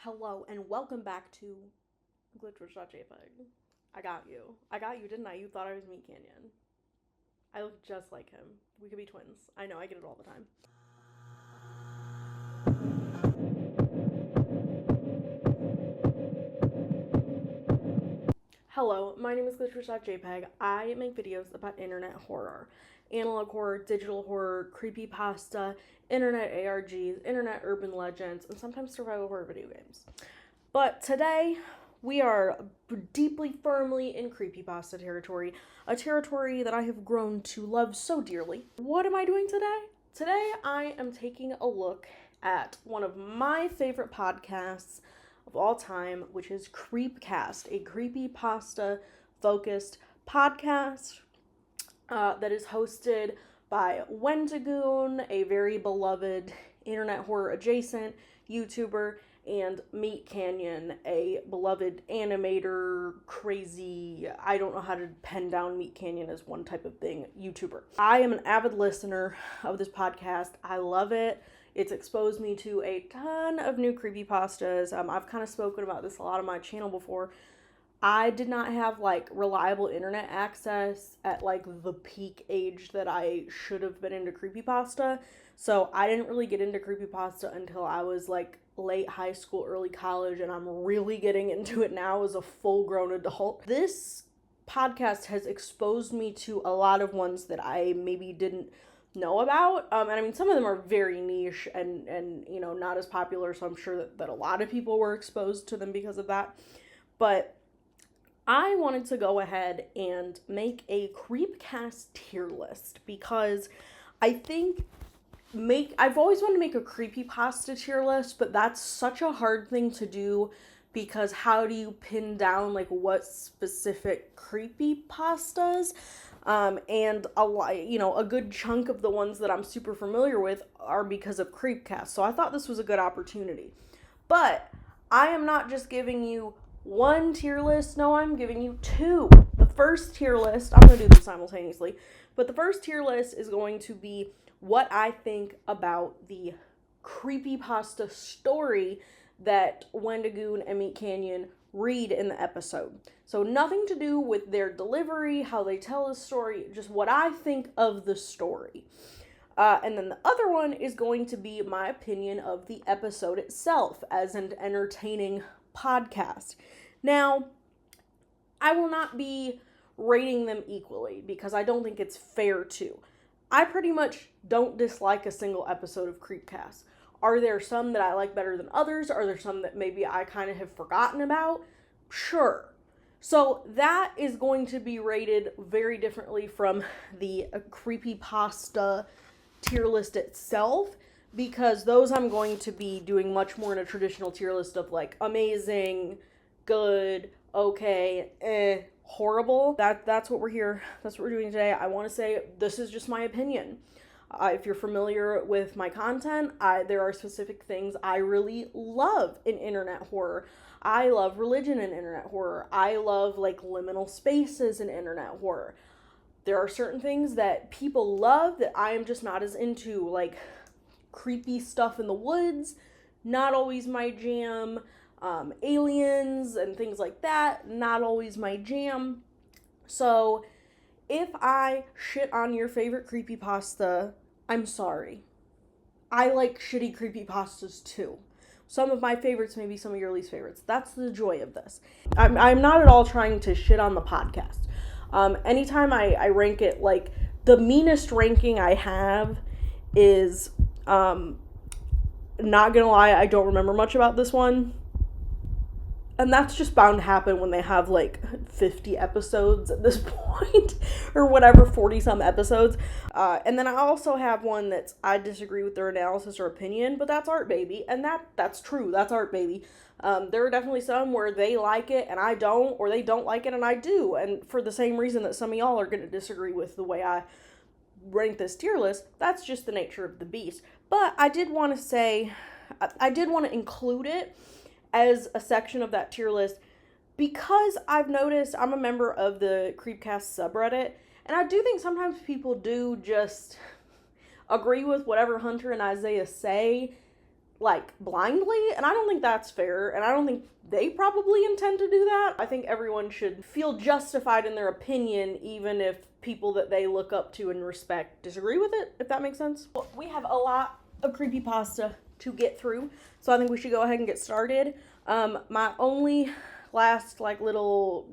Hello and welcome back to GlitchWitch.JPG. I got you, didn't I? You thought I was Meat Canyon. I look just like him. We could be twins. I know, I get it all the time. Hello, my name is GlitchWitch.JPG. I make videos about internet horror. Analog horror, digital horror, creepypasta, internet ARGs, internet urban legends, and sometimes survival horror video games. But today, we are deeply, firmly in creepypasta territory, a territory that I have grown to love so dearly. What am I doing today? Today, I am taking a look at one of my favorite podcasts of all time, which is Creepcast, a creepypasta-focused podcast that is hosted by Wendigoon, a very beloved internet horror adjacent YouTuber, and Meat Canyon, a beloved animator, crazy, I don't know how to pen down Meat Canyon as one type of thing, YouTuber. I am an avid listener of this podcast. I love it. It's exposed me to a ton of new creepypastas. I've kind of spoken about this a lot on my channel before. I did not have reliable internet access at the peak age that I should have been into creepypasta. So I didn't really get into creepypasta until I was late high school, early college, and I'm really getting into it now as a full-grown adult. This podcast has exposed me to a lot of ones that I maybe didn't know about. And I mean, some of them are very niche and not as popular, so I'm sure that a lot of people were exposed to them because of that. But I wanted to go ahead and make a Creepcast tier list because I think I've always wanted to make a creepypasta tier list, but that's such a hard thing to do because how do you pin down what specific creepypastas? And a good chunk of the ones that I'm super familiar with are because of Creepcast. So I thought this was a good opportunity. But I am not just giving you one tier list. No, I'm giving you two. The first tier list, I'm going to do them simultaneously, but the first tier list is going to be what I think about the creepypasta story that Wendigoon and Meat Canyon read in the episode. So nothing to do with their delivery, how they tell the story, just what I think of the story. And then the other one is going to be my opinion of the episode itself as an entertaining podcast. Now, I will not be rating them equally because I don't think it's fair to. I pretty much don't dislike a single episode of Creepcast. Are there some that I like better than others? Are there some that maybe I kind of have forgotten about? Sure. So that is going to be rated very differently from the creepypasta tier list itself, because those I'm going to be doing much more in a traditional tier list of amazing, good, okay, horrible. That's what we're here. That's what we're doing today. I want to say this is just my opinion. If you're familiar with my content, there are specific things I really love in internet horror. I love religion in internet horror. I love liminal spaces in internet horror. There are certain things that people love that I am just not as into, creepy stuff in the woods, not always my jam. Aliens and things like that, not always my jam. So if I shit on your favorite creepypasta, I'm sorry. I like shitty creepypastas too. Some of my favorites may be some of your least favorites. That's the joy of this. I'm not at all trying to shit on the podcast. Anytime I rank it, the meanest ranking I have is, not gonna lie, I don't remember much about this one. And that's just bound to happen when they have 50 episodes at this point, or whatever, 40 some episodes. And then I also have one I disagree with their analysis or opinion, but that's art, baby. And that's true. That's art, baby. There are definitely some where they like it and I don't, or they don't like it and I do. And for the same reason that some of y'all are going to disagree with the way I rank this tier list, that's just the nature of the beast. But I did want to include it as a section of that tier list because I've noticed I'm a member of the Creepcast subreddit, and I do think sometimes people do just agree with whatever Hunter and Isaiah say like blindly, and I don't think that's fair, and I don't think they probably intend to do that. I think everyone should feel justified in their opinion, even if people that they look up to and respect disagree with it, if that makes sense. Well, we have a lot of creepypasta to get through, so I think we should go ahead and get started. My only last like little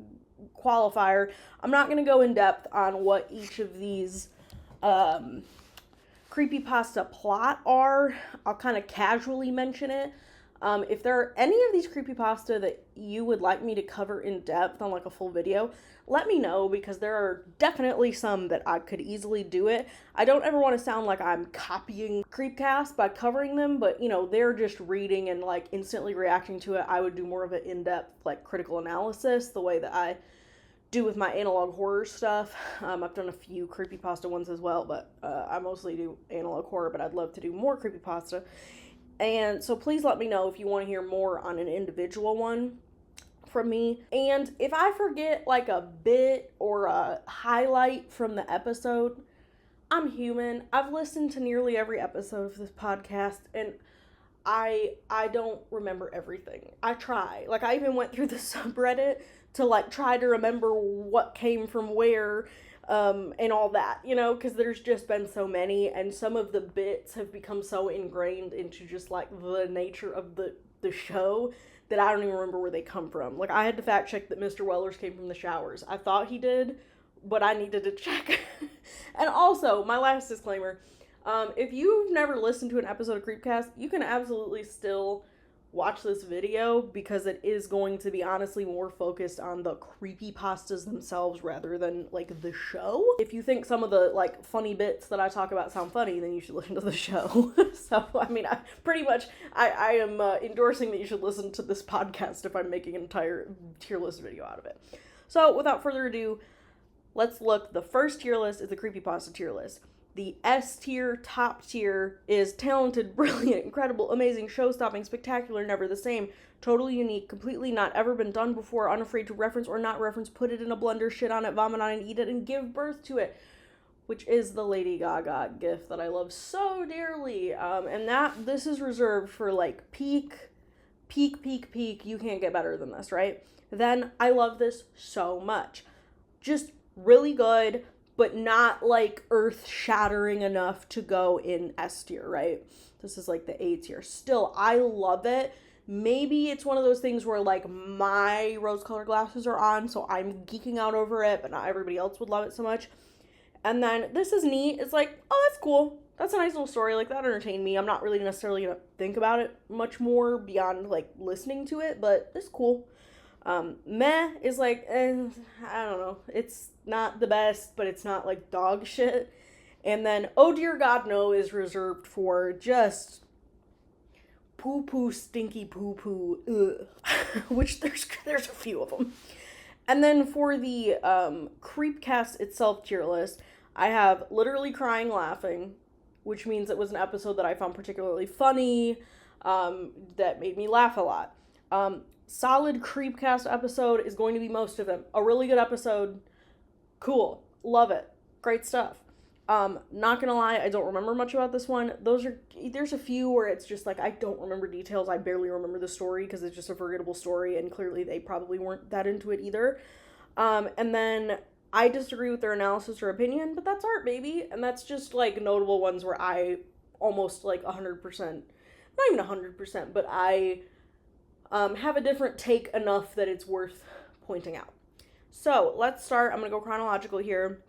qualifier, I'm not going to go in depth on what each of these creepypasta plot are. I'll kind of casually mention it. If there are any of these creepypasta that you would like me to cover in depth on like a full video, let me know, because there are definitely some that I could easily do it. I don't ever want to sound like I'm copying Creepcast by covering them, but you know, they're just reading and like instantly reacting to it. I would do more of an in-depth like critical analysis, the way that I do with my analog horror stuff. I've done a few creepypasta ones as well, but I mostly do analog horror, but I'd love to do more creepypasta. And so please let me know if you want to hear more on an individual one from me. And if I forget like a bit or a highlight from the episode, I'm human. I've listened to nearly every episode of this podcast, and I don't remember everything. I try. Like, I even went through the subreddit to like try to remember what came from where, and all that, you know, because there's just been so many, and some of the bits have become so ingrained into just like the nature of the show that I don't even remember where they come from. Like, I had to fact check that Mr. Wellers came from the showers. I thought he did, but I needed to check. And also, my last disclaimer, if you've never listened to an episode of Creepcast, you can absolutely still watch this video, because it is going to be honestly more focused on the creepypastas themselves rather than like the show. If you think some of the like funny bits that I talk about sound funny, then you should listen to the show. So I mean, I am endorsing that you should listen to this podcast if I'm making an entire tier list video out of it. So without further ado, let's look. The first tier list is the creepypasta tier list. The S tier, top tier, is talented, brilliant, incredible, amazing, show-stopping, spectacular, never the same, totally unique, completely not ever been done before, unafraid to reference or not reference, put it in a blender, shit on it, vomit on it, eat it, and give birth to it, which is the Lady Gaga gif that I love so dearly. And this is reserved for like peak, you can't get better than this, right? Then I love this so much. Just really good, but not like earth-shattering enough to go in S tier, right? This is like the A tier. Still, I love it. Maybe it's one of those things where like my rose-colored glasses are on, so I'm geeking out over it, but not everybody else would love it so much. And then this is neat. It's like, oh, that's cool. That's a nice little story. Like, that entertained me. I'm not really necessarily gonna think about it much more beyond like listening to it, but it's cool. Meh is like, I don't know, it's not the best, but it's not like dog shit. And then Oh Dear God No is reserved for just poo-poo, stinky poo-poo, which there's a few of them. And then for the Creepcast itself tier list, I have Literally Crying Laughing, which means it was an episode that I found particularly funny, that made me laugh a lot. Solid Creepcast episode is going to be most of them. A really good episode. Cool. Love it. Great stuff. Not gonna lie, I don't remember much about this one. There's a few where it's just like, I don't remember details. I barely remember the story because it's just a forgettable story, and clearly they probably weren't that into it either. And then I disagree with their analysis or opinion, but that's art, baby. And that's just like notable ones where I almost like 100%, not even 100%, but I have a different take enough that it's worth pointing out. So let's start. I'm going to go chronological here.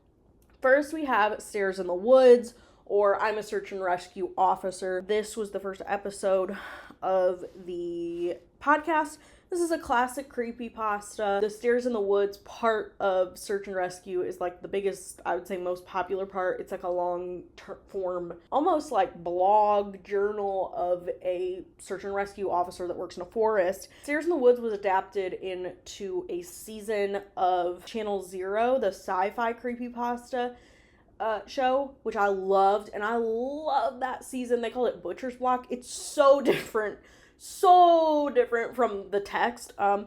First, we have Stairs in the Woods, or I'm a Search and Rescue Officer. This was the first episode of the podcast. This is a classic creepypasta. The Stairs in the Woods part of Search and Rescue is like the biggest, I would say most popular part. It's like a long form, almost like blog journal of a search and rescue officer that works in a forest. Stairs in the Woods was adapted into a season of Channel Zero, the sci-fi creepypasta show, which I loved, and I love that season. They call it Butcher's Block. It's so different from the text. I'm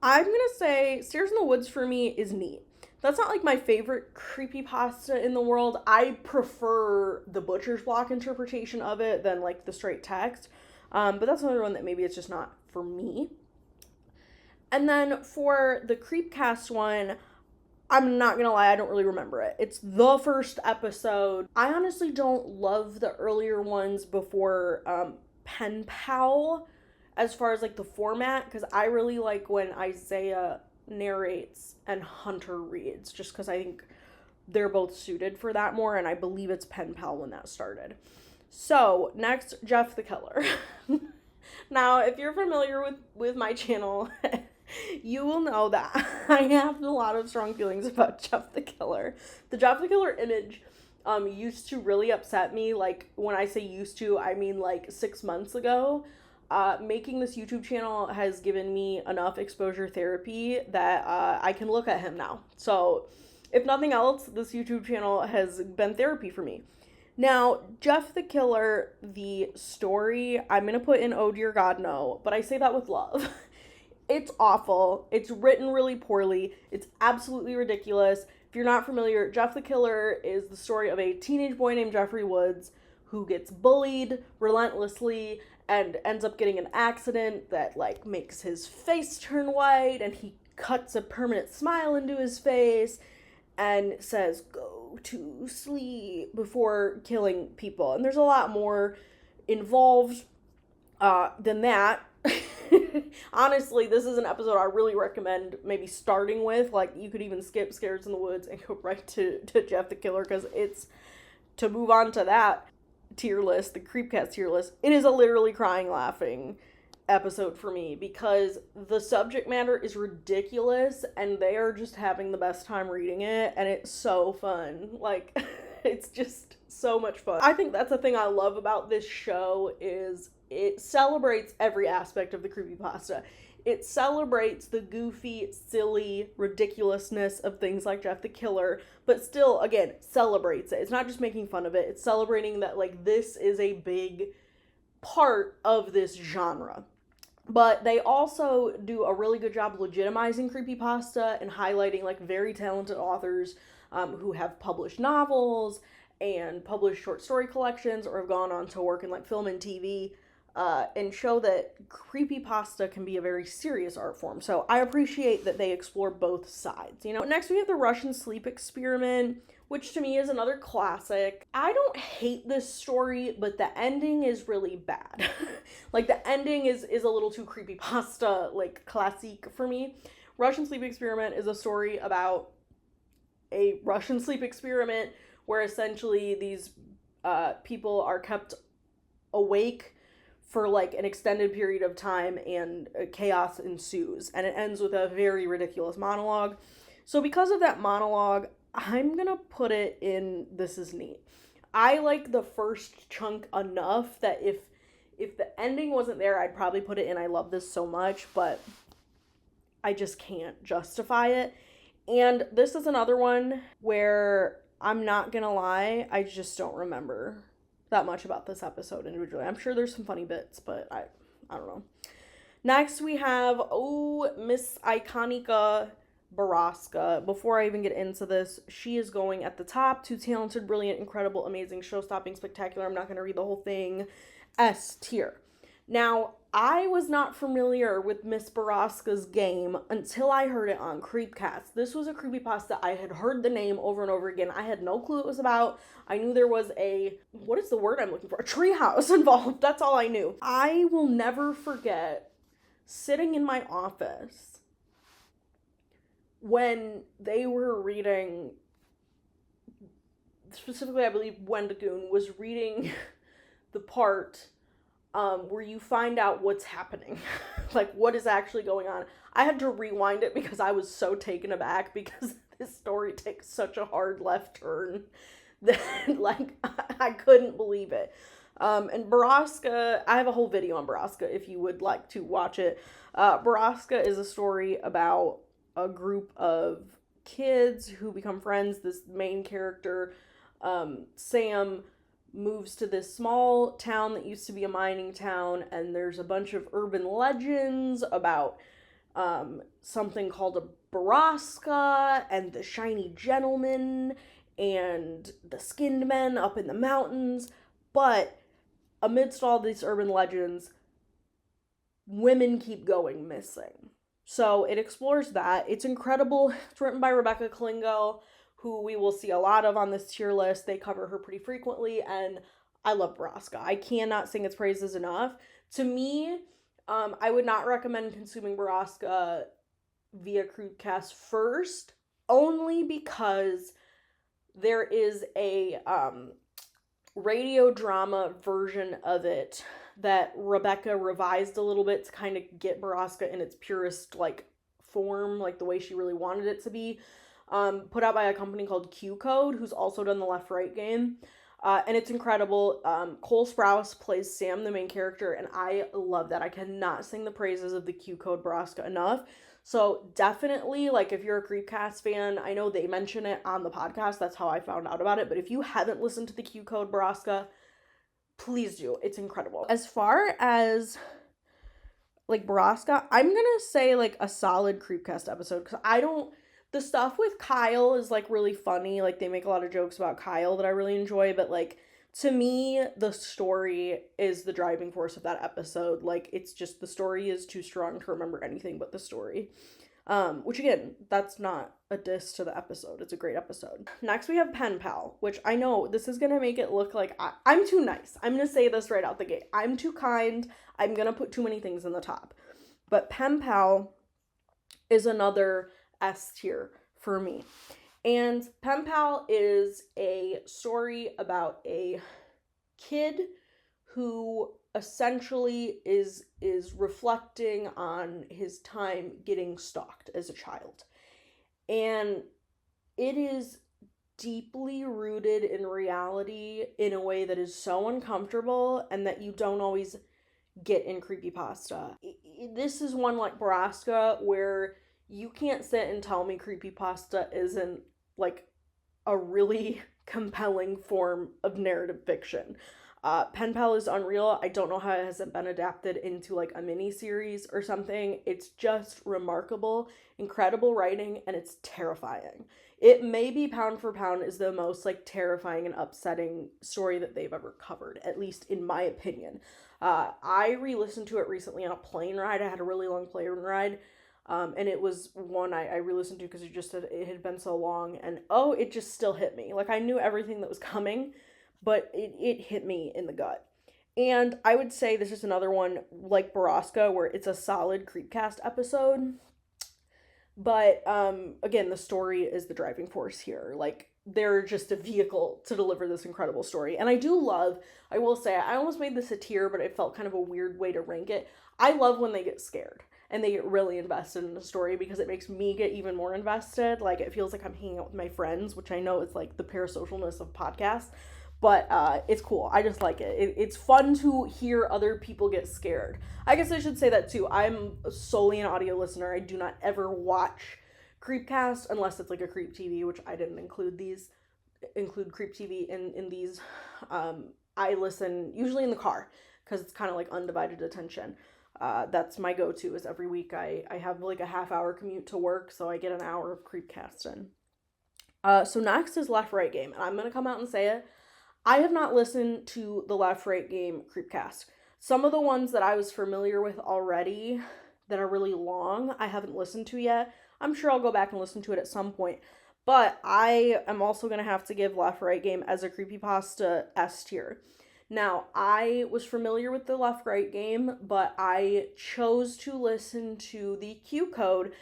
gonna say Stairs in the Woods for me is neat. That's not like my favorite creepypasta in the world. I prefer the Butcher's Block interpretation of it than like the straight text. But that's another one that maybe it's just not for me. And then for the Creepcast one, I'm not gonna lie, I don't really remember it. It's the first episode. I honestly don't love the earlier ones before Pen Pal as far as like the format, because I really like when Isaiah narrates and Hunter reads, just because I think they're both suited for that more, and I believe it's Pen Pal when that started. So, next, Jeff the Killer. Now, if you're familiar with my channel, you will know that I have a lot of strong feelings about Jeff the Killer. The Jeff the Killer image used to really upset me. Like, when I say used to, I mean like 6 months ago. Making this YouTube channel has given me enough exposure therapy that I can look at him now. So, if nothing else, this YouTube channel has been therapy for me. Now, Jeff the Killer, the story, I'm going to put in Oh Dear God No, but I say that with love. It's awful. It's written really poorly. It's absolutely ridiculous. If you're not familiar, Jeff the Killer is the story of a teenage boy named Jeffrey Woods who gets bullied relentlessly and ends up getting an accident that, like, makes his face turn white, and he cuts a permanent smile into his face and says, "Go to sleep," before killing people. And there's a lot more involved than that. Honestly, this is an episode I really recommend maybe starting with. Like, you could even skip Scares in the Woods and go right to Jeff the Killer, because it's, to move on to that tier list, the Creepcast tier list, it is a literally crying, laughing episode for me, because the subject matter is ridiculous and they are just having the best time reading it, and it's so fun. Like, it's just so much fun. I think that's the thing I love about this show, is it celebrates every aspect of the creepypasta. It celebrates the goofy, silly ridiculousness of things like Jeff the Killer, but still, again, celebrates it. It's not just making fun of it. It's celebrating that, like, this is a big part of this genre. But they also do a really good job legitimizing creepypasta and highlighting, like, very talented authors who have published novels and published short story collections, or have gone on to work in, like, film and TV, and show that creepypasta can be a very serious art form. So I appreciate that they explore both sides, you know. Next, we have the Russian Sleep Experiment, which to me is another classic. I don't hate this story, but the ending is really bad. Like, the ending is a little too creepypasta, like, classique for me. Russian Sleep Experiment is a story about a Russian sleep experiment where essentially these people are kept awake for, like, an extended period of time, and chaos ensues, and it ends with a very ridiculous monologue. So because of that monologue, I'm gonna put it in This Is Neat. I like the first chunk enough that if the ending wasn't there, I'd probably put it in I Love This So Much, but I just can't justify it. And this is another one where, I'm not gonna lie, I just don't remember that much about this episode individually. I'm sure there's some funny bits, but I don't know. Next, we have, Miss Iconica Baraska. Before I even get into this, she is going at the top. Too talented, brilliant, incredible, amazing, show-stopping, spectacular. I'm not going to read the whole thing. S tier. Now, I was not familiar with Miss Baraska's game until I heard it on Creepcast. This was a creepypasta. I had heard the name over and over again. I had no clue it was about. I knew there was what is the word I'm looking for? A treehouse involved. That's all I knew. I will never forget sitting in my office when they were reading, specifically, I believe Wendigoon was reading the part where you find out what's happening, like what is actually going on. I had to rewind it because I was so taken aback, because this story takes such a hard left turn that, like, I couldn't believe it. And Baraska, I have a whole video on Baraska if you would like to watch it. Baraska is a story about a group of kids who become friends. This main character, Sam, moves to this small town that used to be a mining town, and there's a bunch of urban legends about something called a Baraska and the shiny gentleman and the skinned men up in the mountains. But amidst all these urban legends, women keep going missing. So it explores that. It's incredible. It's written by Rebecca Klingo, who we will see a lot of on this tier list. They cover her pretty frequently, and I love Baraska. I cannot sing its praises enough. To me, I would not recommend consuming Baraska via Creepcast first, only because there is a radio drama version of it that Rebecca revised a little bit to kind of get Baraska in its purest, like, form, like the way she really wanted it to be, put out by a company called Q Code, who's also done the Left Right game, and it's incredible. Cole Sprouse plays Sam, the main character, and I love that. I cannot sing the praises of the Q Code Baraska enough. So definitely, like, if you're a Creepcast fan, I know they mention it on the podcast, that's how I found out about it, but if you haven't listened to the Q Code Baraska, please do. It's incredible. As far as, like, Baraska, I'm gonna say, like, a solid Creepcast episode, because the stuff with Kyle is, like, really funny. Like, they make a lot of jokes about Kyle that I really enjoy, but, like, to me, the story is the driving force of that episode. Like, it's just, the story is too strong to remember anything but the story. Which, again, that's not a diss to the episode. It's a great episode. Next, we have Pen Pal, which I know this is going to make it look like I'm too nice. I'm going to say this right out the gate. I'm too kind. I'm going to put too many things in the top. But Pen Pal is another S tier for me. And Pen Pal is a story about a kid who essentially is reflecting on his time getting stalked as a child. And it is deeply rooted in reality in a way that is so uncomfortable and that you don't always get in Creepypasta. This is one like Baraska where you can't sit and tell me Creepypasta isn't, like, a really compelling form of narrative fiction. Pen Pal is unreal. I don't know how it hasn't been adapted into, like, a mini-series or something. It's just remarkable, incredible writing, and it's terrifying. It may be pound for pound is the most, like, terrifying and upsetting story that they've ever covered, at least in my opinion. I re-listened to it recently on a plane ride. I had a really long plane ride. And it was one I re-listened to because it had been so long, and it just still hit me. Like, I knew everything that was coming, but it hit me in the gut. And I would say this is another one like Baraska where it's a solid Creepcast episode. But, again, the story is the driving force here. Like, they're just a vehicle to deliver this incredible story. And I will say, I almost made this a tier, but it felt kind of a weird way to rank it. I love when they get scared and they get really invested in the story because it makes me get even more invested. Like, it feels like I'm hanging out with my friends, which I know is, like, the parasocialness of podcasts. But it's cool. I just like it. It's fun to hear other people get scared. I guess I should say that too. I'm solely an audio listener. I do not ever watch Creepcast unless it's like a Creep TV, which I didn't include Creep TV in these. I listen usually in the car because it's kind of like undivided attention. That's my go-to is every week I have like a half-hour commute to work, so I get an hour of Creepcast in. So next is Left Right Game, and I'm going to come out and say it. I have not listened to the Left Right Game Creepcast. Some of the ones that I was familiar with already that are really long, I haven't listened to yet. I'm sure I'll go back and listen to it at some point. But I am also going to have to give Left Right Game as a Creepypasta S tier. Now, I was familiar with the Left Right Game, but I chose to listen to the Q Code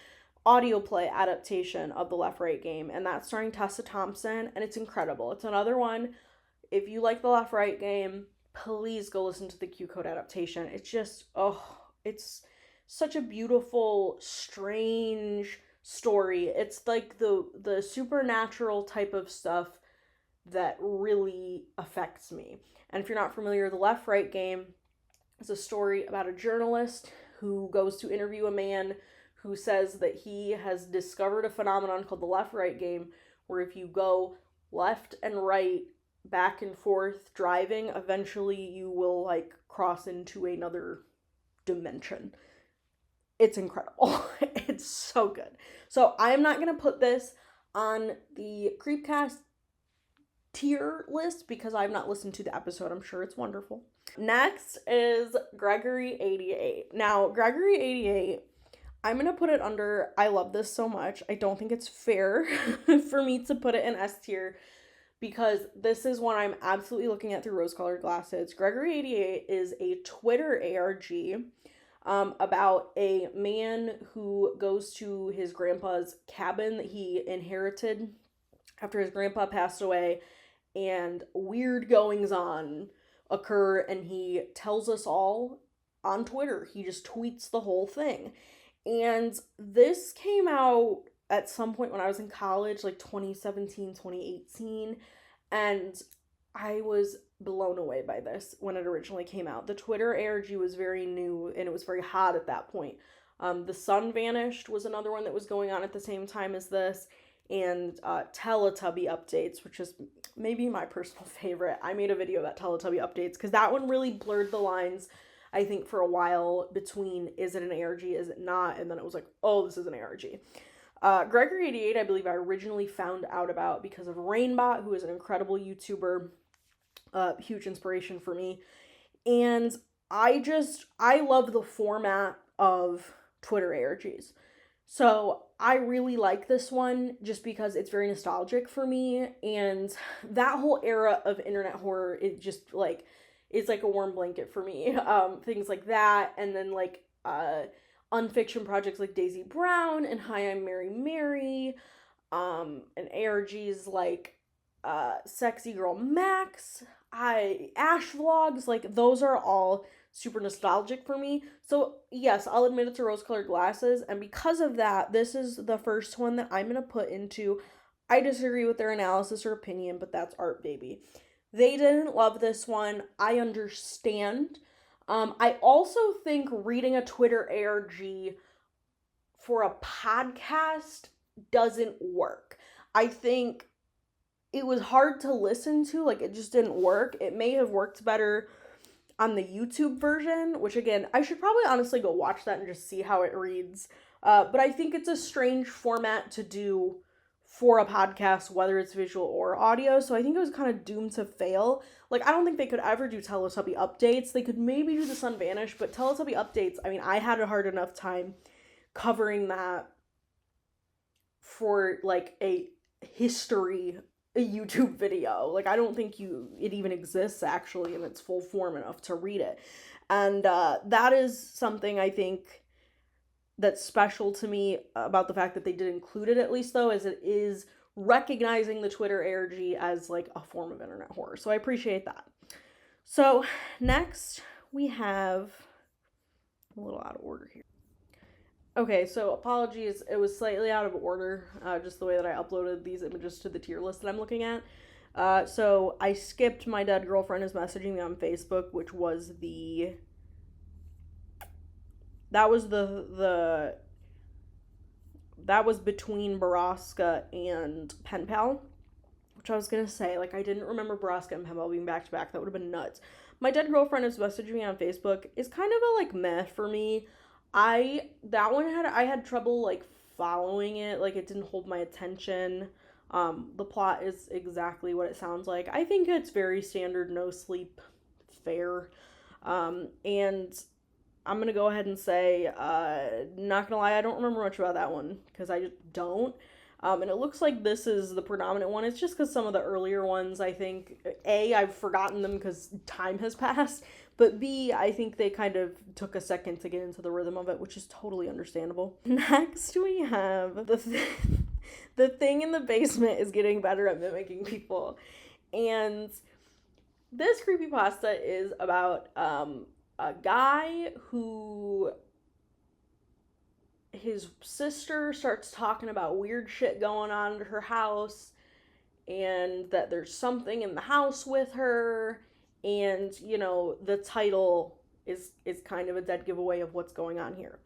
audio play adaptation of the Left Right Game, and that's starring Tessa Thompson, and it's incredible. It's another one. If you like the Left Right Game, please go listen to the Q Code adaptation. It's just, it's such a beautiful, strange story. It's like the supernatural type of stuff that really affects me. And if you're not familiar, the Left Right Game is a story about a journalist who goes to interview a man who says that he has discovered a phenomenon called the Left Right Game, where if you go left and right, back and forth driving, eventually you will, like, cross into another dimension. It's incredible. It's so good. So I'm not going to put this on the Creepcast tier list because I've not listened to the episode. I'm sure it's wonderful. Next is Gregory88. Now, Gregory88, I'm going to put it under, I love this so much. I don't think it's fair for me to put it in S tier because this is one I'm absolutely looking at through rose-colored glasses. Gregory88 is a Twitter ARG about a man who goes to his grandpa's cabin that he inherited after his grandpa passed away, and weird goings-on occur, and he tells us all on Twitter. He just tweets the whole thing. And this came out at some point when I was in college, like 2017, 2018, and I was blown away by this when it originally came out. The Twitter ARG was very new, and it was very hot at that point. The Sun Vanished was another one that was going on at the same time as this, and Teletubby updates, which is maybe my personal favorite. I made a video about Teletubby updates because that one really blurred the lines, I think, for a while between is it an ARG, is it not, and then it was like, oh, this is an ARG. Gregory88, I believe I originally found out about because of Rainbot, who is an incredible YouTuber, huge inspiration for me, and I love the format of Twitter ARGs. So I really like this one just because it's very nostalgic for me, and that whole era of internet horror is just like, it's like a warm blanket for me. Things like that, and then like unfiction projects like Daisy Brown and Hi, I'm Mary Mary, and ARGs like Sexy Girl Max, Ash vlogs, like those are all super nostalgic for me. So yes, I'll admit it's a rose-colored glasses, and because of that, this is the first one that I'm gonna put into I disagree with their analysis or opinion, but that's art, baby. They didn't love this one. I understand. I also think reading a Twitter ARG for a podcast doesn't work. I think it was hard to listen to, like it just didn't work. It may have worked better on the YouTube version, which again, I should probably honestly go watch that and just see how it reads. But I think it's a strange format to do for a podcast, whether it's visual or audio, so I think it was kind of doomed to fail. Like, I don't think they could ever do Teletubby updates. They could maybe do the Sun Vanish, but Teletubby updates, I mean, I had a hard enough time covering that for, like, a YouTube video. Like, I don't think it even exists, actually, in its full form enough to read it. And that is something I think that's special to me about the fact that they did include it, at least, though, as it is recognizing the Twitter ARG as like a form of internet horror. So I appreciate that. So next we have a little out of order here. Okay, so apologies, it was slightly out of order, just the way that I uploaded these images to the tier list that I'm looking at. So I skipped My Dead Girlfriend Is Messaging Me on Facebook, which was that was between Baraska and Pen Pal, which I was gonna say, like, I didn't remember Baraska and Pen Pal being back to back. That would have been nuts. My Dead Girlfriend Is Messaging Me on Facebook is kind of a like meh for me. I had trouble like following it, like it didn't hold my attention. The plot is exactly what it sounds like. I think it's very standard no sleep fare. And I'm gonna go ahead and say, not gonna lie, I don't remember much about that one, because I just don't. And it looks like this is the predominant one. It's just because some of the earlier ones, I think, A, I've forgotten them because time has passed, but B, I think they kind of took a second to get into the rhythm of it, which is totally understandable. Next, we have the thing in the basement is getting better at mimicking people. And this creepypasta is about a guy who, his sister starts talking about weird shit going on at her house, and that there's something in the house with her, and, you know, the title is kind of a dead giveaway of what's going on here.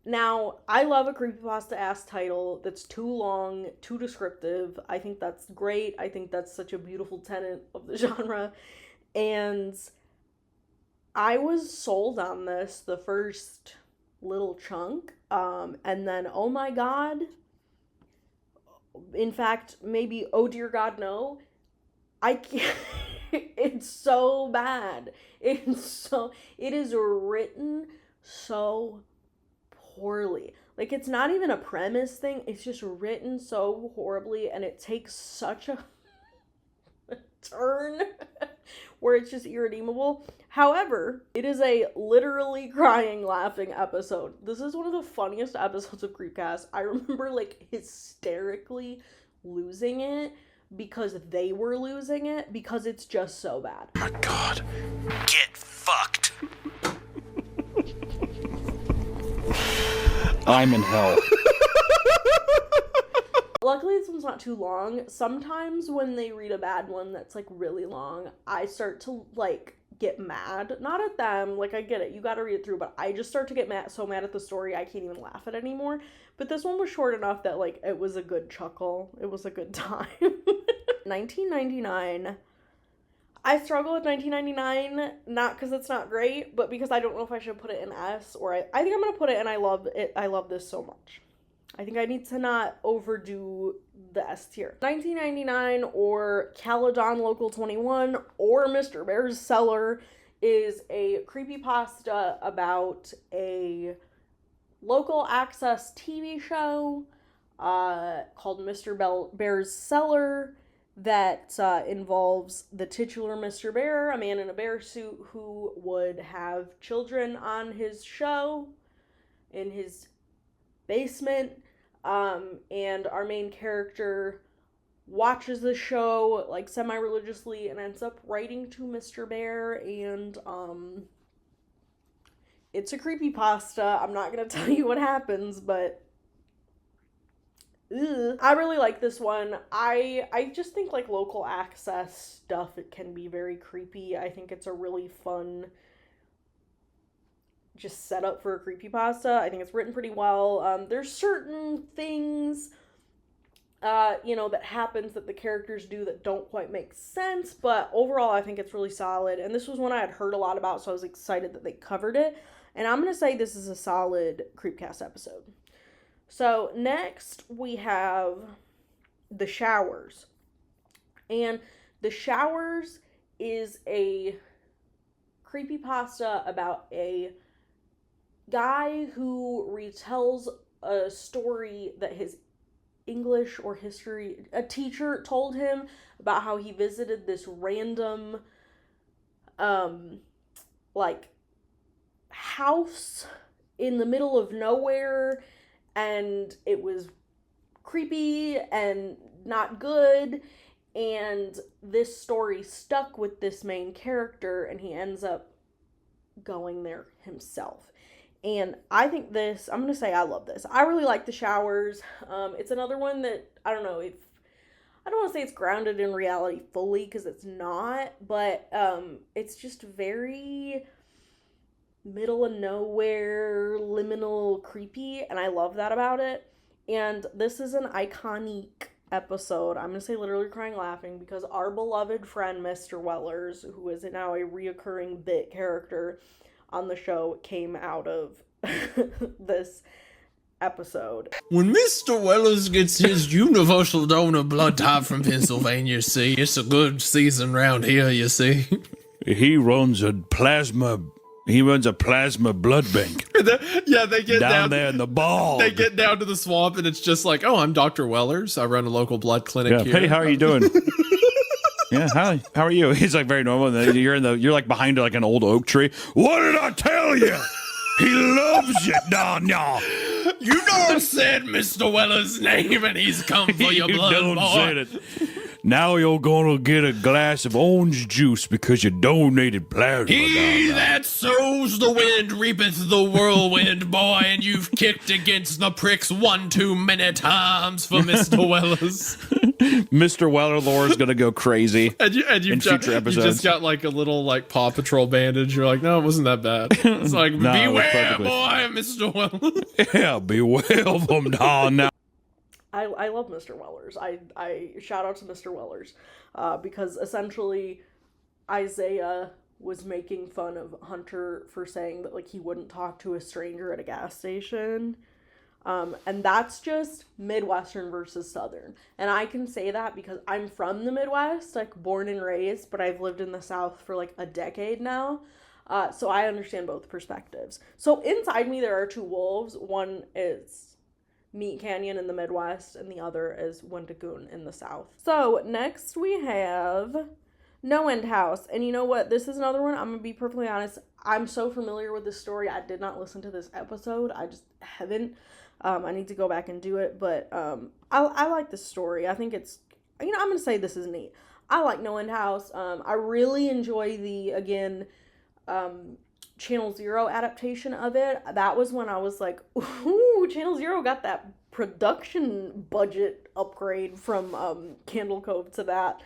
Now, I love a creepypasta-ass title that's too long, too descriptive. I think that's great. I think that's such a beautiful tenet of the genre, and I was sold on this the first little chunk, and then, oh my god, in fact, maybe, oh dear god, no, I can't, It's so bad. It is written so poorly. Like, it's not even a premise thing. It's just written so horribly, and it takes such a turn where it's just irredeemable. However, it is a literally crying, laughing episode. This is one of the funniest episodes of Creepcast. I remember, like, hysterically losing it because they were losing it because it's just so bad. Oh my god. Get fucked. I'm in hell. Luckily, this one's not too long. Sometimes when they read a bad one that's, like, really long, I start to, like, get mad. Not at them. Like, I get it. You gotta read it through. But I just start to get so mad at the story, I can't even laugh at it anymore. But this one was short enough that, like, it was a good chuckle. It was a good time. 1999. I struggle with 1999, not because it's not great, but because I don't know if I should put it in S, or I think I'm going to put it in I love it. I love this so much. I think I need to not overdo the S tier. 1999 or Caledon Local 21 or Mr. Bear's Cellar is a creepypasta about a local access TV show called Mr. Bear's Cellar that involves the titular Mr. Bear, a man in a bear suit who would have children on his show in his basement, and our main character watches the show, like, semi-religiously and ends up writing to Mr. Bear, and it's a creepypasta. I'm not gonna tell you what happens, but I really like this one. I just think, like, local access stuff, it can be very creepy. I think it's a really fun just set up for a creepypasta. I think it's written pretty well. There's certain things, that happens that the characters do that don't quite make sense, but overall I think it's really solid. And this was one I had heard a lot about, so I was excited that they covered it. And I'm going to say this is a solid Creepcast episode. So next we have The Showers. And The Showers is a creepypasta about a guy who retells a story that his English or history, a teacher told him about how he visited this random, house in the middle of nowhere, and it was creepy and not good, and this story stuck with this main character, and he ends up going there himself. And I think this, I'm going to say I love this. I really like The Showers. It's another one that, I don't know, I don't want to say it's grounded in reality fully, because it's not, but it's just very middle of nowhere, liminal, creepy, and I love that about it. And this is an iconic episode. I'm going to say literally crying laughing, because our beloved friend Mr. Wellers, who is now a reoccurring bit character on the show, came out of this episode. When Mr. Wellers gets his universal donor blood type from Pennsylvania, see, it's a good season round here, you see. He runs a plasma blood bank. They get down there in the bog. They get down to the swamp, and it's just like, oh, I'm Dr. Wellers. I run a local blood clinic here. Hey, how are you doing? Yeah, hi. How are you? He's like very normal. And then you're like behind like an old oak tree. What did I tell you? He loves you, Danya. You don't said Mr. Weller's name, and he's come for your blood, don't boy. said it. Now you're gonna get a glass of orange juice because you donated plasma. He that sows the wind reapeth the whirlwind, boy, and you've kicked against the pricks one too many times for Mr. Wellers. Mr. Weller lore is gonna go crazy and in future episodes. You just got like a little like Paw Patrol bandage. You're like, no, it wasn't that bad. It's like, No, beware, boy, Mr. Wellers. Yeah, beware of him, now. I love Mr. Wellers. I shout out to Mr. Wellers, because essentially Isaiah was making fun of Hunter for saying that, like, he wouldn't talk to a stranger at a gas station. And that's just Midwestern versus Southern. And I can say that because I'm from the Midwest, like born and raised, but I've lived in the South for like a decade now. So I understand both perspectives. So inside me, there are two wolves. One is Meat Canyon in the Midwest, and the other is Wendigoon in the South. So next we have No End House. And you know what? This is another one. I'm going to be perfectly honest. I'm so familiar with this story. I did not listen to this episode. I just haven't. I need to go back and do it. But I like this story. I think it's, I'm going to say this is neat. I like No End House. I really enjoy the, again, Channel Zero adaptation of it. That was when I was like, ooh, Channel Zero got that production budget upgrade from Candle Cove to that.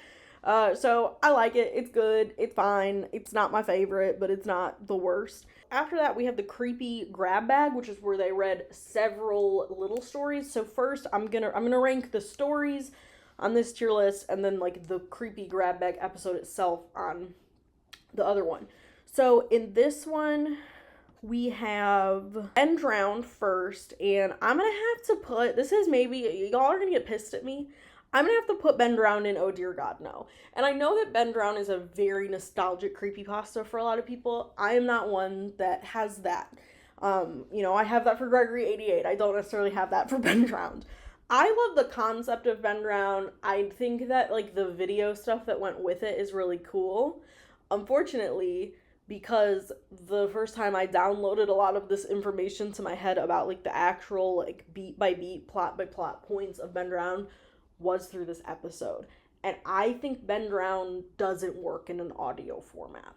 So I like it. It's good. It's fine. It's not my favorite, but it's not the worst. After that, we have the Creepy Grab Bag, which is where they read several little stories. So first, I'm gonna rank the stories on this tier list, and then like the Creepy Grab Bag episode itself on the other one. So in this one, we have Ben Drowned first, and I'm gonna have to put, this is maybe, y'all are gonna get pissed at me, I'm gonna have to put Ben Drowned in Oh Dear God No. And I know that Ben Drowned is a very nostalgic creepypasta for a lot of people. I am not one that has that. I have that for Gregory 88. I don't necessarily have that for Ben Drowned. I love the concept of Ben Drowned. I think that like the video stuff that went with it is really cool. Unfortunately, because the first time I downloaded a lot of this information to my head about like the actual like beat by beat, plot by plot points of Ben Drowned was through this episode. And I think Ben Drowned doesn't work in an audio format.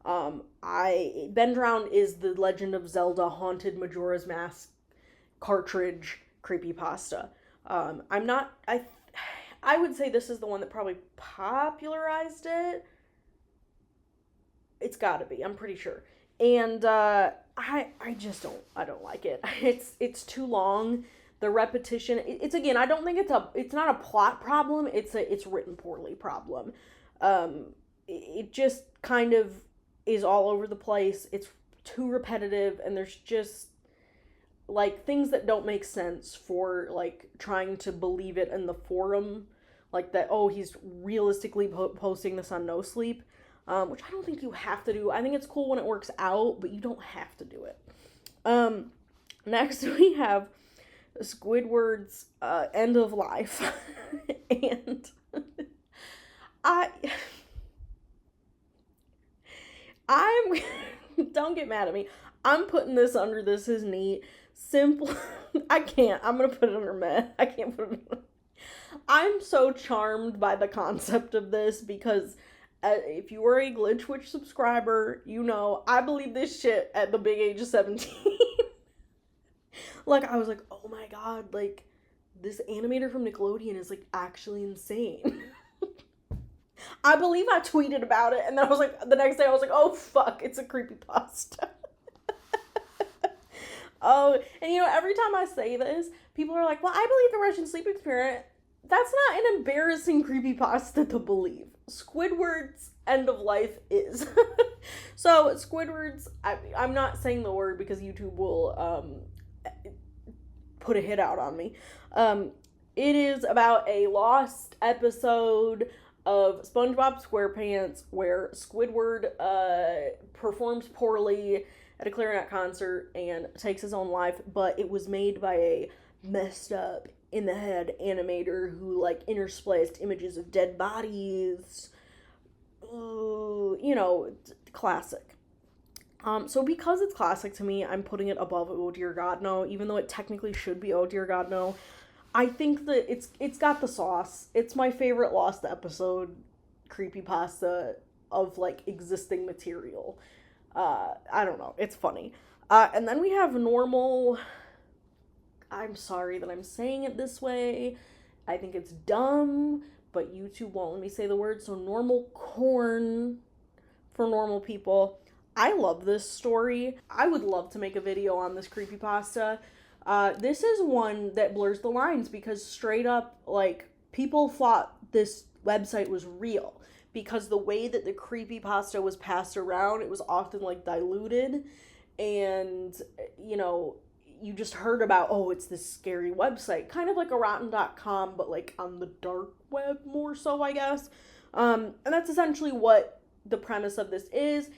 Ben Drowned is the Legend of Zelda Haunted Majora's Mask cartridge creepypasta. I would say this is the one that probably popularized it. It's gotta be, I'm pretty sure. And I don't like it. It's too long. The repetition, it's again, I don't think it's not a plot problem, it's written poorly problem. It just kind of is all over the place. It's too repetitive, and there's just like things that don't make sense for like trying to believe it in the forum, like that, oh, he's realistically posting this on No Sleep, which I don't think you have to do. I think it's cool when it works out, but you don't have to do it. Next we have Squidward's End of Life. And I'm don't get mad at me. I'm putting this under This Is Neat. Simple. I can't. I'm gonna put it under meh. I can't put it under. I'm so charmed by the concept of this because if you were a GlitchWitch subscriber, you know I believe this shit at the big age of 17. Like, I was like, oh my god, like, this animator from Nickelodeon is, like, actually insane. I believe I tweeted about it, and then I was like, the next day I was like, oh fuck, it's a creepypasta. Oh, and every time I say this, people are like, well, I believe the Russian sleep experiment. That's not an embarrassing creepypasta to believe. Squidward's End of Life is. So, Squidward's, I'm not saying the word because YouTube will, put a hit out on me. It is about a lost episode of SpongeBob SquarePants where Squidward performs poorly at a clarinet concert and takes his own life, but it was made by a messed up in the head animator who like interspliced images of dead bodies. Classic. So because it's classic to me, I'm putting it above Oh Dear God No, even though it technically should be Oh Dear God No. I think that it's got the sauce. It's my favorite lost episode creepypasta of like existing material. I don't know. It's funny. And then we have normal. I'm sorry that I'm saying it this way. I think it's dumb, but YouTube won't let me say the word. So normal corn for normal people. I love this story. I would love to make a video on this creepypasta. This is one that blurs the lines because straight up, like, people thought this website was real because the way that the creepypasta was passed around, it was often, like, diluted. And, you just heard about, oh, it's this scary website, kind of like a rotten.com, but like on the dark web more so, I guess. And that's essentially what the premise of this is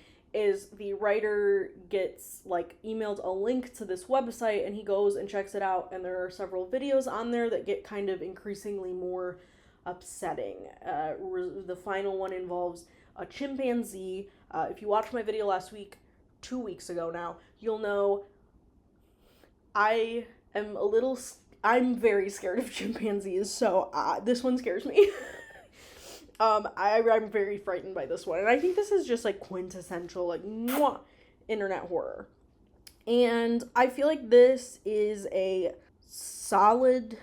the writer gets like emailed a link to this website, and he goes and checks it out, and there are several videos on there that get kind of increasingly more upsetting. The final one involves a chimpanzee. If you watched my video last week, 2 weeks ago now, you'll know I'm very scared of chimpanzees, so this one scares me. I'm very frightened by this one, and I think this is just like quintessential, like, internet horror. And I feel like this is a solid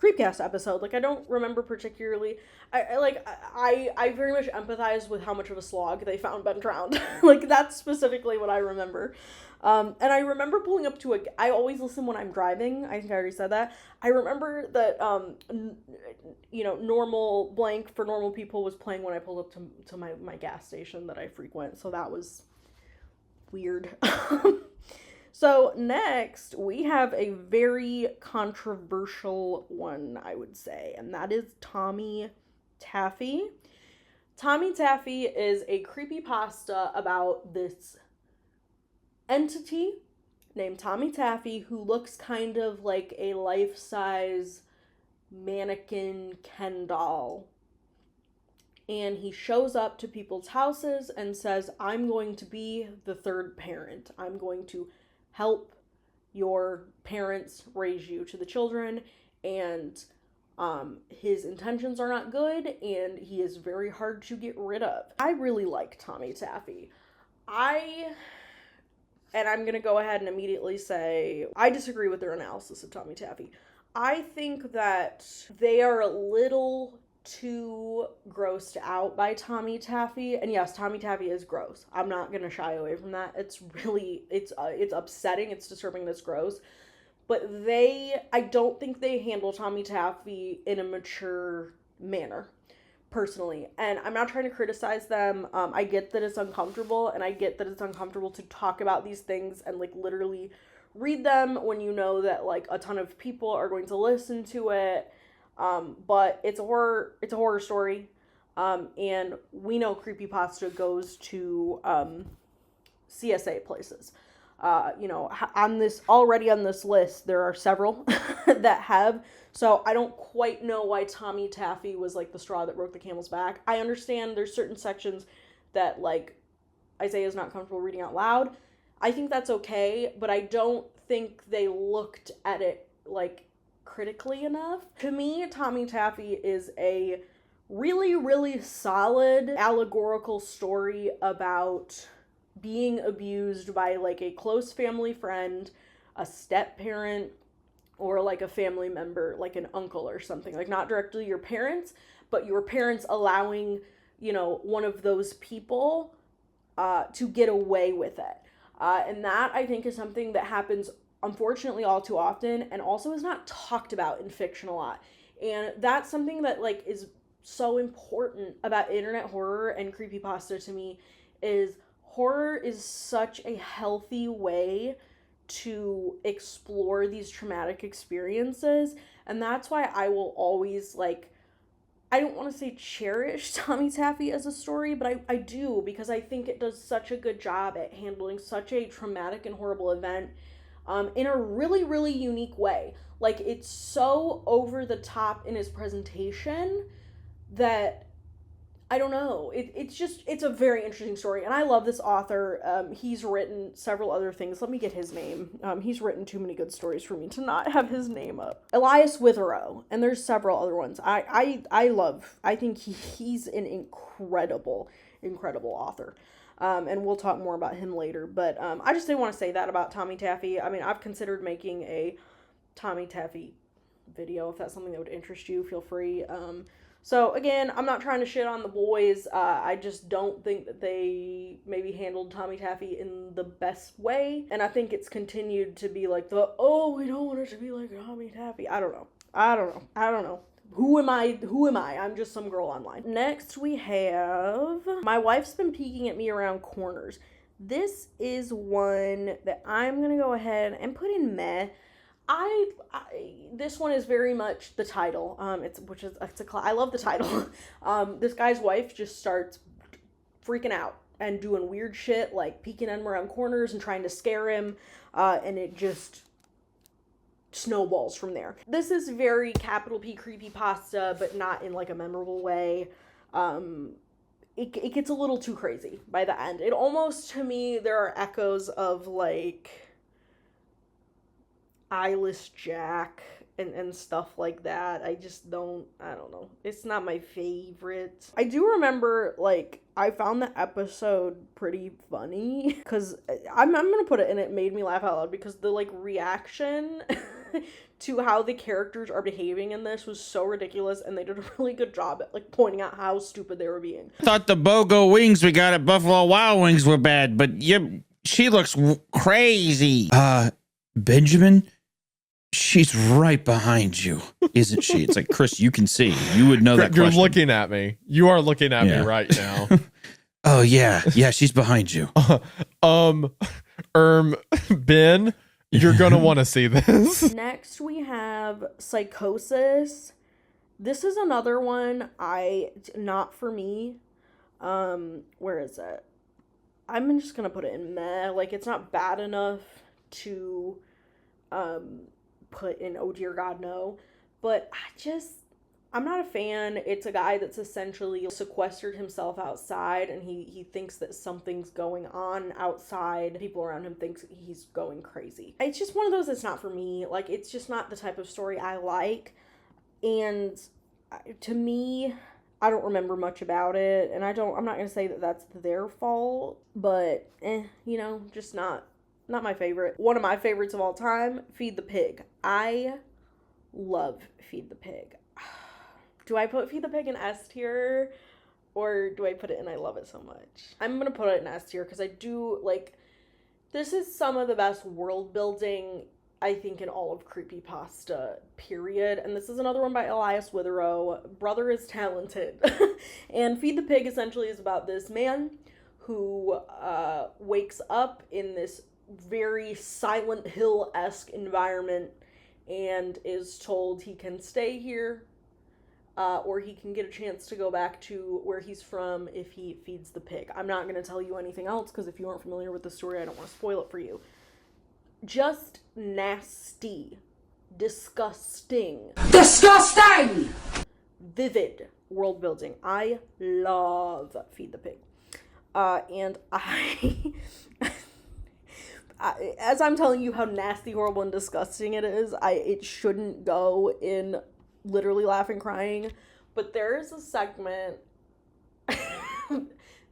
Creepcast episode. Like, I don't remember particularly, I very much empathize with how much of a slog they found Ben drowned. Like, that's specifically what I remember. And I remember pulling up to I always listen when I'm driving. I think I already said that. I remember that, normal blank for normal people was playing when I pulled up to my gas station that I frequent. So that was weird. So next we have a very controversial one, I would say, and that is Tommy Taffy. Tommy Taffy is a creepypasta about this entity named Tommy Taffy who looks kind of like a life-size mannequin Ken doll. And he shows up to people's houses and says, I'm going to be the third parent. I'm going to help your parents raise you to the children. And his intentions are not good, and he is very hard to get rid of. I really like Tommy Taffy. And I'm going to go ahead and immediately say, I disagree with their analysis of Tommy Taffy. I think that they are a little too grossed out by Tommy Taffy. And yes, Tommy Taffy is gross. I'm not going to shy away from that. It's upsetting. It's disturbing and it's gross. But I don't think they handle Tommy Taffy in a mature manner, personally. And I'm not trying to criticize them. I get that it's uncomfortable, and I get that it's uncomfortable to talk about these things and like literally read them when you know that like a ton of people are going to listen to it. But it's a horror story. And we know Creepypasta goes to CSA places. On this list, there are several that have. So I don't quite know why Tommy Taffy was like the straw that broke the camel's back. I understand there's certain sections that like Isaiah is not comfortable reading out loud. I think that's okay, but I don't think they looked at it like critically enough. To me, Tommy Taffy is a really, really solid allegorical story about being abused by like a close family friend, a step parent, or like a family member, like an uncle or something. Like not directly your parents, but your parents allowing, one of those people to get away with it. And that, I think, is something that happens, unfortunately, all too often, and also is not talked about in fiction a lot. And that's something that, like, is so important about internet horror and creepypasta to me, is horror is such a healthy way to explore these traumatic experiences. And that's why I will always, like, I don't want to say cherish Tommy Taffy as a story, but I do, because I think it does such a good job at handling such a traumatic and horrible event in a really, really unique way. Like, it's so over the top in his presentation that, I don't know, it's a very interesting story, and I love this author. He's written several other things. Let me get his name. He's written too many good stories for me to not have his name up. Elias Witherow, and there's several other ones. I think he's an incredible author. And we'll talk more about him later, but I just didn't want to say that about Tommy Taffy. I mean, I've considered making a Tommy Taffy video. If that's something that would interest you, feel free. So again, I'm not trying to shit on the boys. I just don't think that they maybe handled Tommy Taffy in the best way. And I think it's continued to be like we don't want it to be like Tommy Taffy. I don't know. Who am I? I'm just some girl online. Next we have, my wife's been peeking at me around corners. This is one that I'm gonna go ahead and put in meh. This one is very much the title. I love the title. This guy's wife just starts freaking out and doing weird shit, like peeking at him around corners and trying to scare him, and it just snowballs from there. This is very capital P creepypasta, but not in like a memorable way. It gets a little too crazy by the end. It almost, to me, there are echoes of like Eyeless Jack and stuff like that. I don't know. It's not my favorite. I do remember, like, I found the episode pretty funny because I'm gonna put it, and it made me laugh out loud because the, like, reaction to how the characters are behaving in this was so ridiculous, and they did a really good job at, like, pointing out how stupid they were being. Thought the BOGO wings we got at Buffalo Wild Wings were bad, but she looks crazy. Benjamin? She's right behind you, isn't she? It's like, Chris, you can see. You would know that You're question. looking at me. You are looking at me right now. Oh, yeah. Yeah, she's behind you. Ben, you're going to want to see this. Next, we have Psychosis. This is another one not for me. Where is it? I'm just going to put it in meh. Like, it's not bad enough to put in oh dear god no, but I'm not a fan. It's a guy that's essentially sequestered himself outside, and he thinks that something's going on outside. People around him think he's going crazy. It's just one of those that's not for me. Like, it's just not the type of story I like, and to me, I don't remember much about it, and I'm not gonna say that that's their fault, but just not my favorite. One of my favorites of all time, Feed the Pig. I love Feed the Pig. Do I put Feed the Pig in S tier, or do I put it in I love it so much? I'm gonna put it in S tier because I do, like, this is some of the best world building, I think, in all of creepypasta, period. And this is another one by Elias Witherow. Brother is talented. And Feed the Pig essentially is about this man who wakes up in this very Silent Hill-esque environment and is told he can stay here, or he can get a chance to go back to where he's from if he feeds the pig. I'm not going to tell you anything else because if you aren't familiar with the story, I don't want to spoil it for you. Just nasty, disgusting, vivid world building. I love Feed the Pig. And as I'm telling you how nasty, horrible, and disgusting it is, it shouldn't go in literally laughing, crying, but there is a segment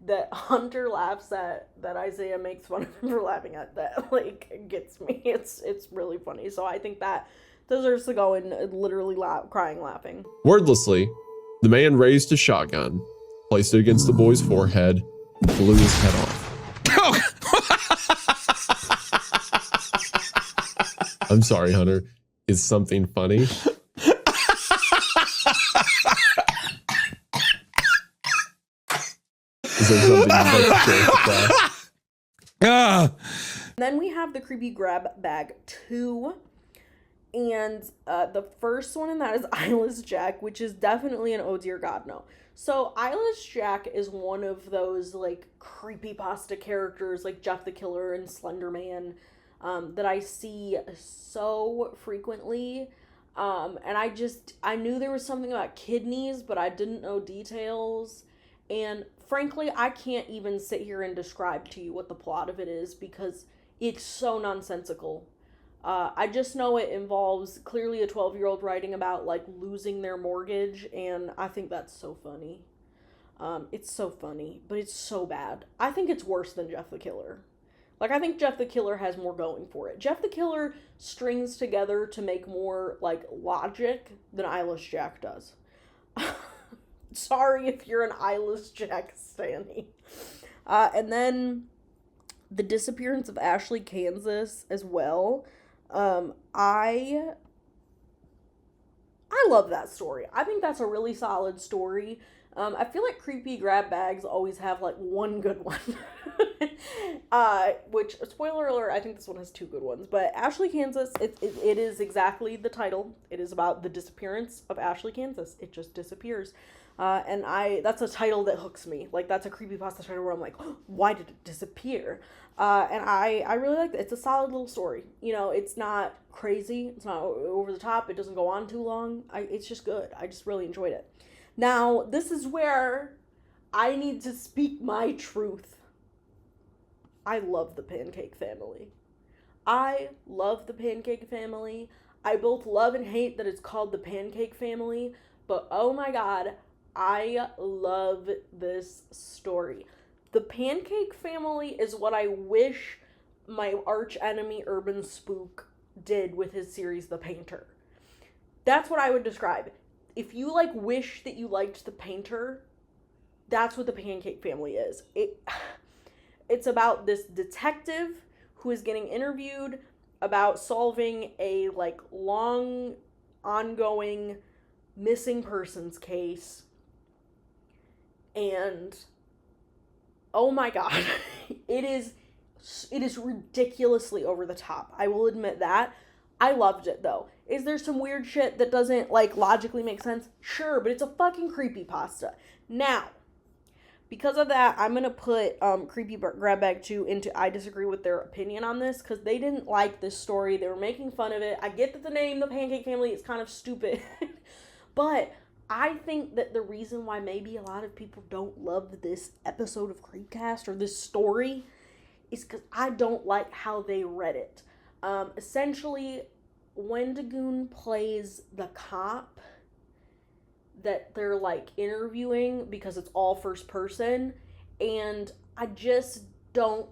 that Hunter laughs at that Isaiah makes fun of him for laughing at that, like, gets me. It's really funny, so I think that deserves to go in literally crying, laughing. Wordlessly, the man raised a shotgun, placed it against the boy's forehead, and blew his head off. I'm sorry, Hunter. Is something funny? Is there something you'd like to share with us? Then we have the Creepy Grab Bag 2. And the first one in that is Eyeless Jack, which is definitely an oh dear god no. So Eyeless Jack is one of those, like, creepypasta characters like Jeff the Killer and Slender Man that I see so frequently. And I knew there was something about kidneys, but I didn't know details. And frankly, I can't even sit here and describe to you what the plot of it is because it's so nonsensical. I just know it involves clearly a 12-year-old writing about, like, losing their mortgage, and I think that's so funny. It's so funny, but it's so bad. I think it's worse than Jeff the Killer. Like, I think Jeff the Killer has more going for it. Jeff the Killer strings together to make more, like, logic than Eyeless Jack does. Sorry if you're an Eyeless Jack stanny. And then the disappearance of Ashley, Kansas as well. I love that story. I think that's a really solid story. I feel like creepy grab bags always have like one good one. Which, spoiler alert, I think this one has two good ones. But Ashley, Kansas, it is exactly the title. It is about the disappearance of Ashley, Kansas. It just disappears. And that's a title that hooks me. Like, that's a creepypasta title where I'm like, oh, why did it disappear? And I really like it. It's a solid little story. You know, it's not crazy. It's not over the top. It doesn't go on too long. It's just good. I just really enjoyed it. Now, this is where I need to speak my truth. I love the Pancake Family. I love the Pancake Family. I both love and hate that it's called the Pancake Family, but oh my god, I love this story. The Pancake Family is what I wish my arch enemy Urban Spook did with his series The Painter. That's what I would describe. If you like wish that you liked The Painter, that's what the Pancake Family is. It's about this detective who is getting interviewed about solving a like long ongoing missing persons case. And oh my god, it is ridiculously over the top. I will admit that. I loved it though. Is there some weird shit that doesn't like logically make sense? Sure, but it's a fucking creepypasta. Now, because of that, I'm gonna put Creepy Grab Bag 2 into I disagree with their opinion on this because they didn't like this story. They were making fun of it. I get that the name, the Pancake Family, is kind of stupid, but I think that the reason why maybe a lot of people don't love this episode of Creepcast or this story is because I don't like how they read it. Essentially, Wendigoon plays the cop that they're like interviewing because it's all first person, and I just don't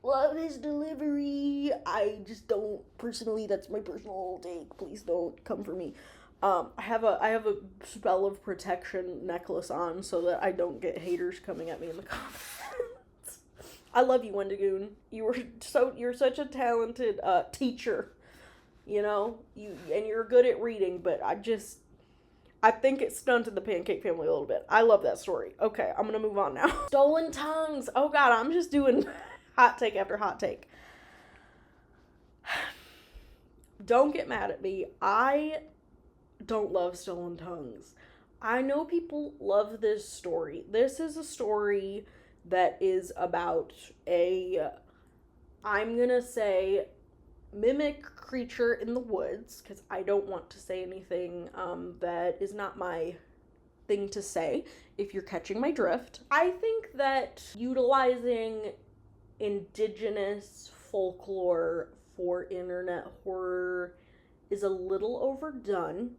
love his delivery. I just don't personally. That's my personal take. Please don't come for me. I have a spell of protection necklace on so that I don't get haters coming at me in the comments. I love you, Wendigoon. You're such a talented teacher. You know, you're good at reading, but I think it stunted the Pancake Family a little bit. I love that story. Okay, I'm gonna move on now. Stolen Tongues. Oh god, I'm just doing hot take after hot take. Don't get mad at me. I don't love Stolen Tongues. I know people love this story. This is a story that is about I'm gonna say, mimic creature in the woods, because I don't want to say anything that is not my thing to say, if you're catching my drift. I think that utilizing indigenous folklore for internet horror is a little overdone.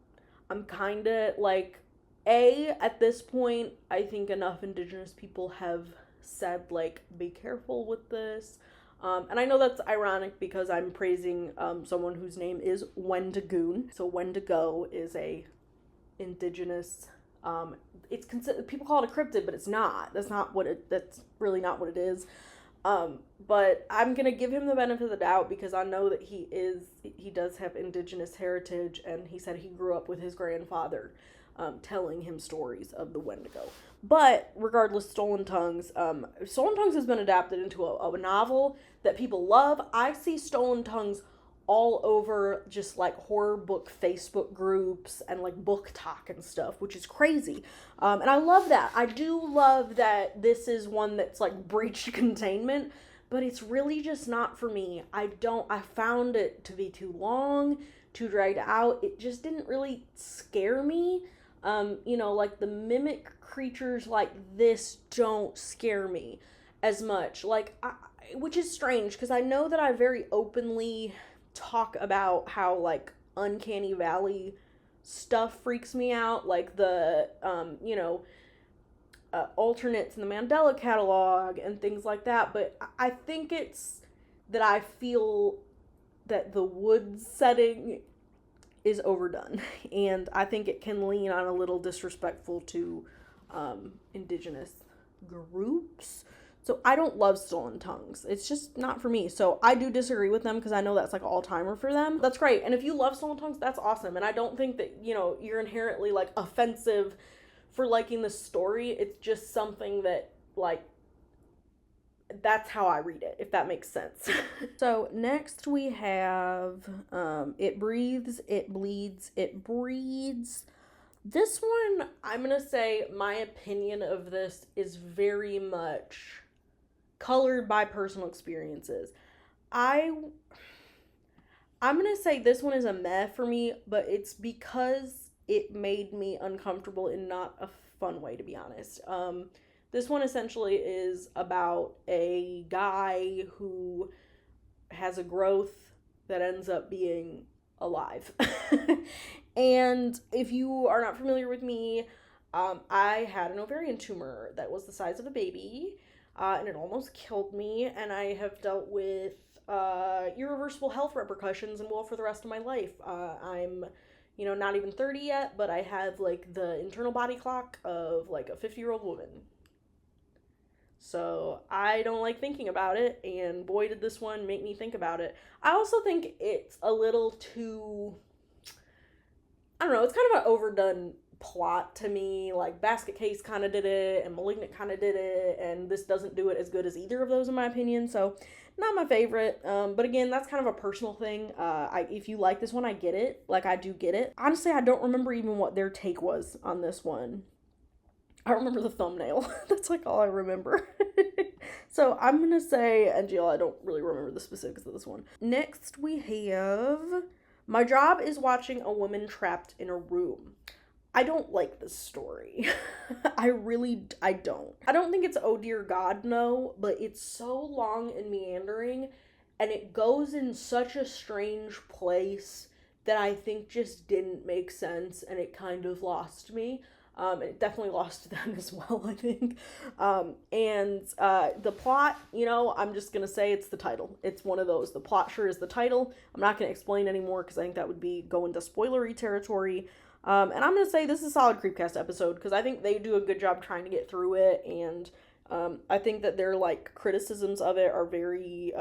I'm kind of like, at this point, I think enough indigenous people have said, like, be careful with this. And I know that's ironic because I'm praising someone whose name is Wendigoon. So Wendigo is a indigenous, it's people call it a cryptid, but it's not. That's really not what it is. But I'm gonna give him the benefit of the doubt because I know that he does have indigenous heritage, and he said he grew up with his grandfather telling him stories of the Wendigo. But regardless, Stolen Tongues has been adapted into a novel that people love. I see Stolen Tongues all over just like horror book Facebook groups and like book talk and stuff, which is crazy. And I love that. I do love that this is one that's like breached containment, but it's really just not for me. I found it to be too long, too dragged out. It just didn't really scare me. Like the mimic creatures like this don't scare me as much. Which is strange because I know that I very openly talk about how like Uncanny Valley stuff freaks me out, like the alternates in the Mandela catalog and things like that, but I think it's that I feel that the woods setting is overdone, and I think it can lean on a little disrespectful to indigenous groups. So I don't love Stolen Tongues. It's just not for me. So I do disagree with them because I know that's like an all-timer for them. That's great. And if you love Stolen Tongues, that's awesome. And I don't think that, you're inherently like offensive for liking the story. It's just something that, like, that's how I read it, if that makes sense. So next we have It Breathes, It Bleeds, It Breeds. This one, I'm gonna say my opinion of this is very much colored by personal experiences. I'm gonna say this one is a meh for me, but it's because it made me uncomfortable in not a fun way, to be honest. This one essentially is about a guy who has a growth that ends up being alive. And if you are not familiar with me, I had an ovarian tumor that was the size of a baby, and it almost killed me, and I have dealt with irreversible health repercussions and will for the rest of my life. I'm not even 30 yet, but I have like the internal body clock of like a 50-year-old woman. So I don't like thinking about it, and boy did this one make me think about it. I also think it's a little too, I don't know, it's kind of an overdone plot to me. Like Basket Case kind of did it, and Malignant kind of did it, and this doesn't do it as good as either of those in my opinion, so not my favorite. But again, that's kind of a personal thing. If you like this one, I get it. Like, I do get it. Honestly, I don't remember even what their take was on this one. I remember the thumbnail. That's like all I remember. So I'm gonna say NGL. I don't really remember the specifics of this one. Next we have My Job is Watching a Woman Trapped in a Room. I don't like this story. I don't. I don't think it's oh dear God no, but it's so long and meandering, and it goes in such a strange place that I think just didn't make sense, and it kind of lost me. It definitely lost them as well, I think. The plot, I'm just going to say it's the title. It's one of those. The plot sure is the title. I'm not going to explain anymore because I think that would be going to spoilery territory. And I'm going to say this is a solid Creepcast episode because I think they do a good job trying to get through it, and I think that their like criticisms of it are very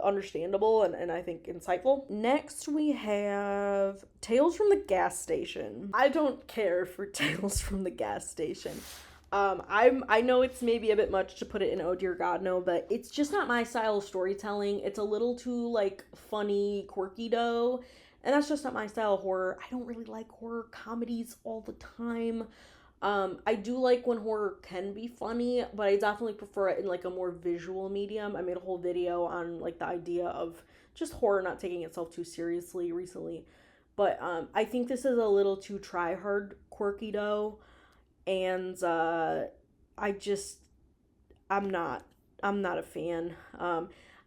understandable and I think insightful. Next we have Tales from the Gas Station. I don't care for Tales from the Gas Station. I know it's maybe a bit much to put it in oh dear God no, but it's just not my style of storytelling. It's a little too like funny, quirky dough, and that's just not my style of horror. I don't really like horror comedies all the time. I do like when horror can be funny, but I definitely prefer it in like a more visual medium. I made a whole video on like the idea of just horror not taking itself too seriously recently. But I think this is a little too try-hard quirky dough, and I'm not a fan.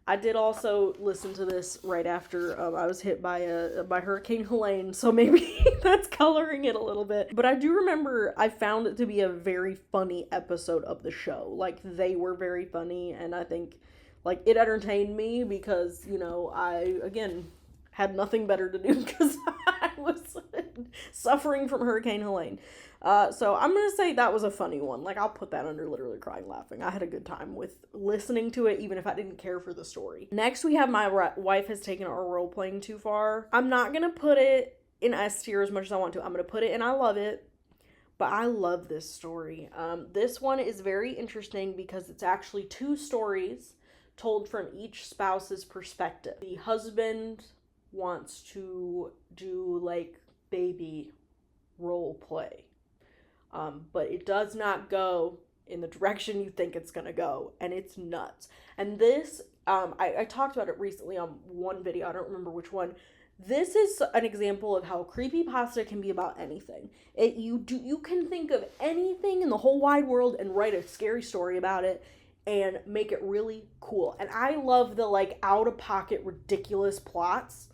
I did also listen to this right after I was hit by Hurricane Helene, so maybe that's coloring it a little bit. But I do remember I found it to be a very funny episode of the show. Like, they were very funny, and I think, like, it entertained me because, I, again, had nothing better to do because I was suffering from Hurricane Helene. So I'm going to say that was a funny one. Like, I'll put that under literally crying laughing. I had a good time with listening to it, even if I didn't care for the story. Next, we have My Wife Has Taken Our Role-Playing Too Far. I'm not going to put it in S tier as much as I want to. I'm going to put it in I love it, but I love this story. This one is very interesting because it's actually two stories told from each spouse's perspective. The husband wants to do, like, baby role play. But it does not go in the direction you think it's gonna go, and it's nuts. And this, I talked about it recently on one video, I don't remember which one. This is an example of how creepypasta can be about anything. You can think of anything in the whole wide world and write a scary story about it and make it really cool. And I love the, like, out-of-pocket, ridiculous plots,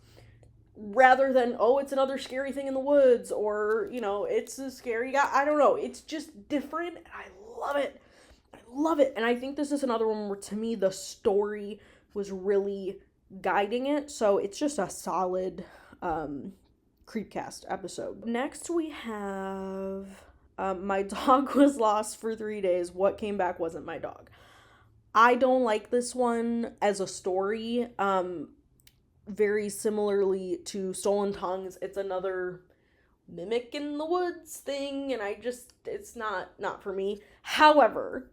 rather than, oh, it's another scary thing in the woods, or, it's a scary guy. I don't know. It's just different, and I love it. I love it. And I think this is another one where, to me, the story was really guiding it. So it's just a solid Creepcast episode. Next, we have My Dog Was Lost for 3 days. What Came Back Wasn't My Dog. I don't like this one as a story. Very similarly to Stolen Tongues, it's another mimicking the woods thing, and it's not for me. However,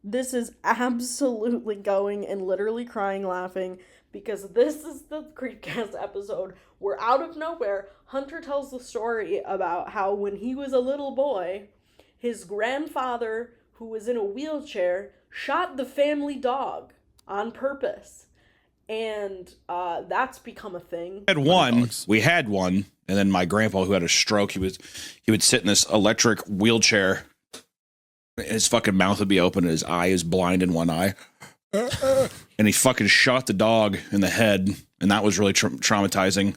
this is absolutely going and literally crying laughing, because this is the Creepcast episode where out of nowhere, Hunter tells the story about how when he was a little boy, his grandfather, who was in a wheelchair, shot the family dog on purpose. And that's become a thing. We had one, and then my grandpa, who had a stroke, he would sit in this electric wheelchair, and his fucking mouth would be open, and his eye is blind in one eye, and he fucking shot the dog in the head, and that was really traumatizing.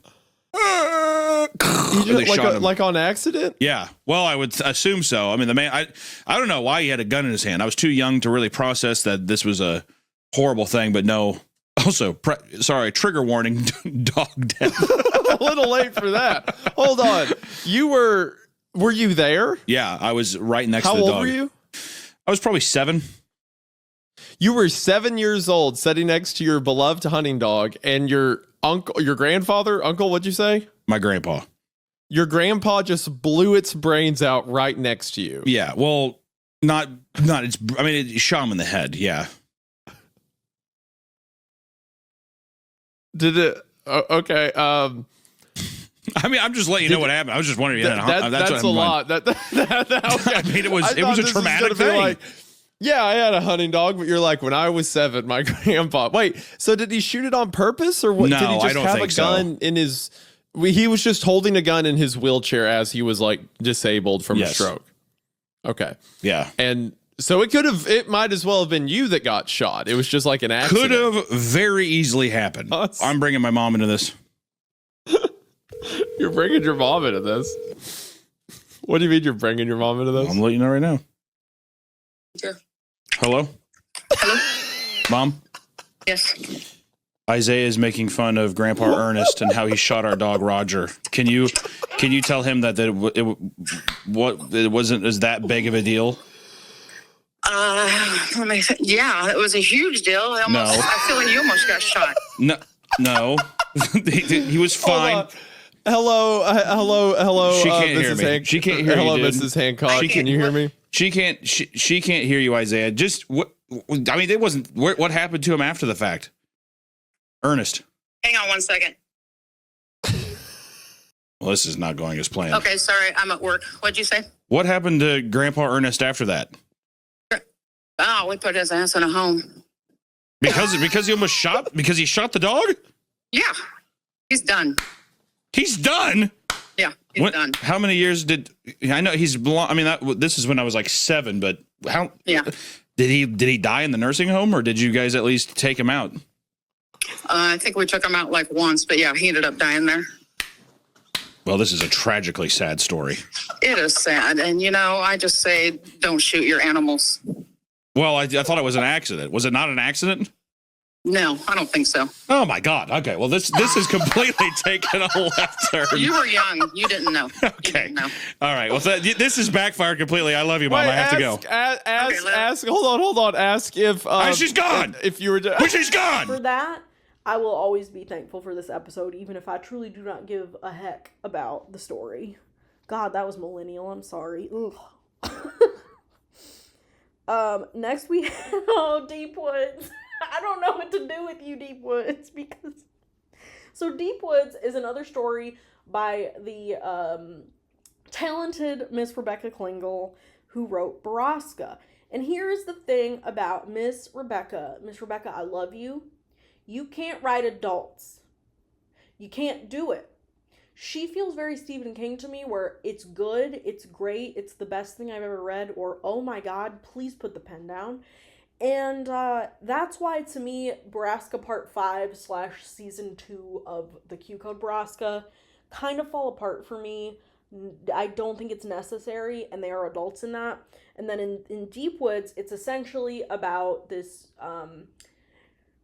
Like on accident? Yeah. Well, I would assume so. I mean, the man, I don't know why he had a gun in his hand. I was too young to really process that this was a horrible thing, but no. Also, trigger warning, dog death. A little late for that. Hold on. Were you there? Yeah, I was right next to the dog. dog. How old were you? I was probably 7. You were 7 years old, sitting next to your beloved hunting dog, and your grandfather, uncle, what'd you say? My grandpa. Your grandpa just blew its brains out right next to you. Yeah, well, it shot him in the head, yeah. Did it? Okay. I mean, I'm just letting you know what happened. I was just wondering. That's a lot. Okay. I mean, it was a traumatic thing. Like, yeah, I had a hunting dog, but you're like, when I was 7, my grandpa. Wait, so did he shoot it on purpose, or what? No, did he just I don't have think a gun in his? He was just holding a gun in his wheelchair as he was like disabled from a stroke. Okay. Yeah. And so it might as well have been you that got shot. It was just like an accident. Could have very easily happened. I'm bringing my mom into this. You're bringing your mom into this? What do you mean you're bringing your mom into this? I'm letting you know right now. Sure. Hello? Hello? Mom? Yes. Isaiah is making fun of Grandpa Ernest and how he shot our dog Roger. Can you tell him that it wasn't as that big of a deal? Yeah, it was a huge deal. I feel like you almost got shot. No. He was fine. Hello. She can't hear Mrs. me. She can't hear hello, you. Mrs. Hancock. Can you hear me? She can't hear you, Isaiah. Just what? I mean, it wasn't. What happened to him after the fact? Ernest. Hang on one second. Well, this is not going as planned. Okay, sorry, I'm at work. What'd you say? What happened to Grandpa Ernest after that? Oh, we put his ass in a home. Because he almost shot? Because he shot the dog? Yeah, he's done. He's done? Yeah, he's done. How many years I know he's I mean, this is when I was like 7, but how? Yeah. Did he die in the nursing home, or did you guys at least take him out? I think we took him out like once, but yeah, he ended up dying there. Well, this is a tragically sad story. It is sad, and I just say don't shoot your animals. Well, I thought it was an accident. Was it not an accident? No, I don't think so. Oh my God. Okay. Well, this is completely taken a left turn. You were young. You didn't know. Okay. You didn't know. All right. Well, this is backfired completely. I love you, Mom. Wait, I have to go. Ask. Hold on. Ask if she's gone. If you were, she's gone. For that, I will always be thankful for this episode, even if I truly do not give a heck about the story. God, that was millennial. I'm sorry. Next we have Deep Woods. I don't know what to do with you, Deep Woods, because Deep Woods is another story by the talented Miss Rebecca Klingle, who wrote Baraska. And here is the thing about Miss Rebecca. Miss Rebecca, I love you. You can't write adults. You can't do it. She feels very Stephen King to me, where it's good, it's great, it's the best thing I've ever read, or oh my God, please put the pen down. And that's why, to me, Baraska Part 5 / Season 2 of the Q Code Baraska kind of fall apart for me. I don't think it's necessary, and they are adults in that. And then in Deep Woods, it's essentially about this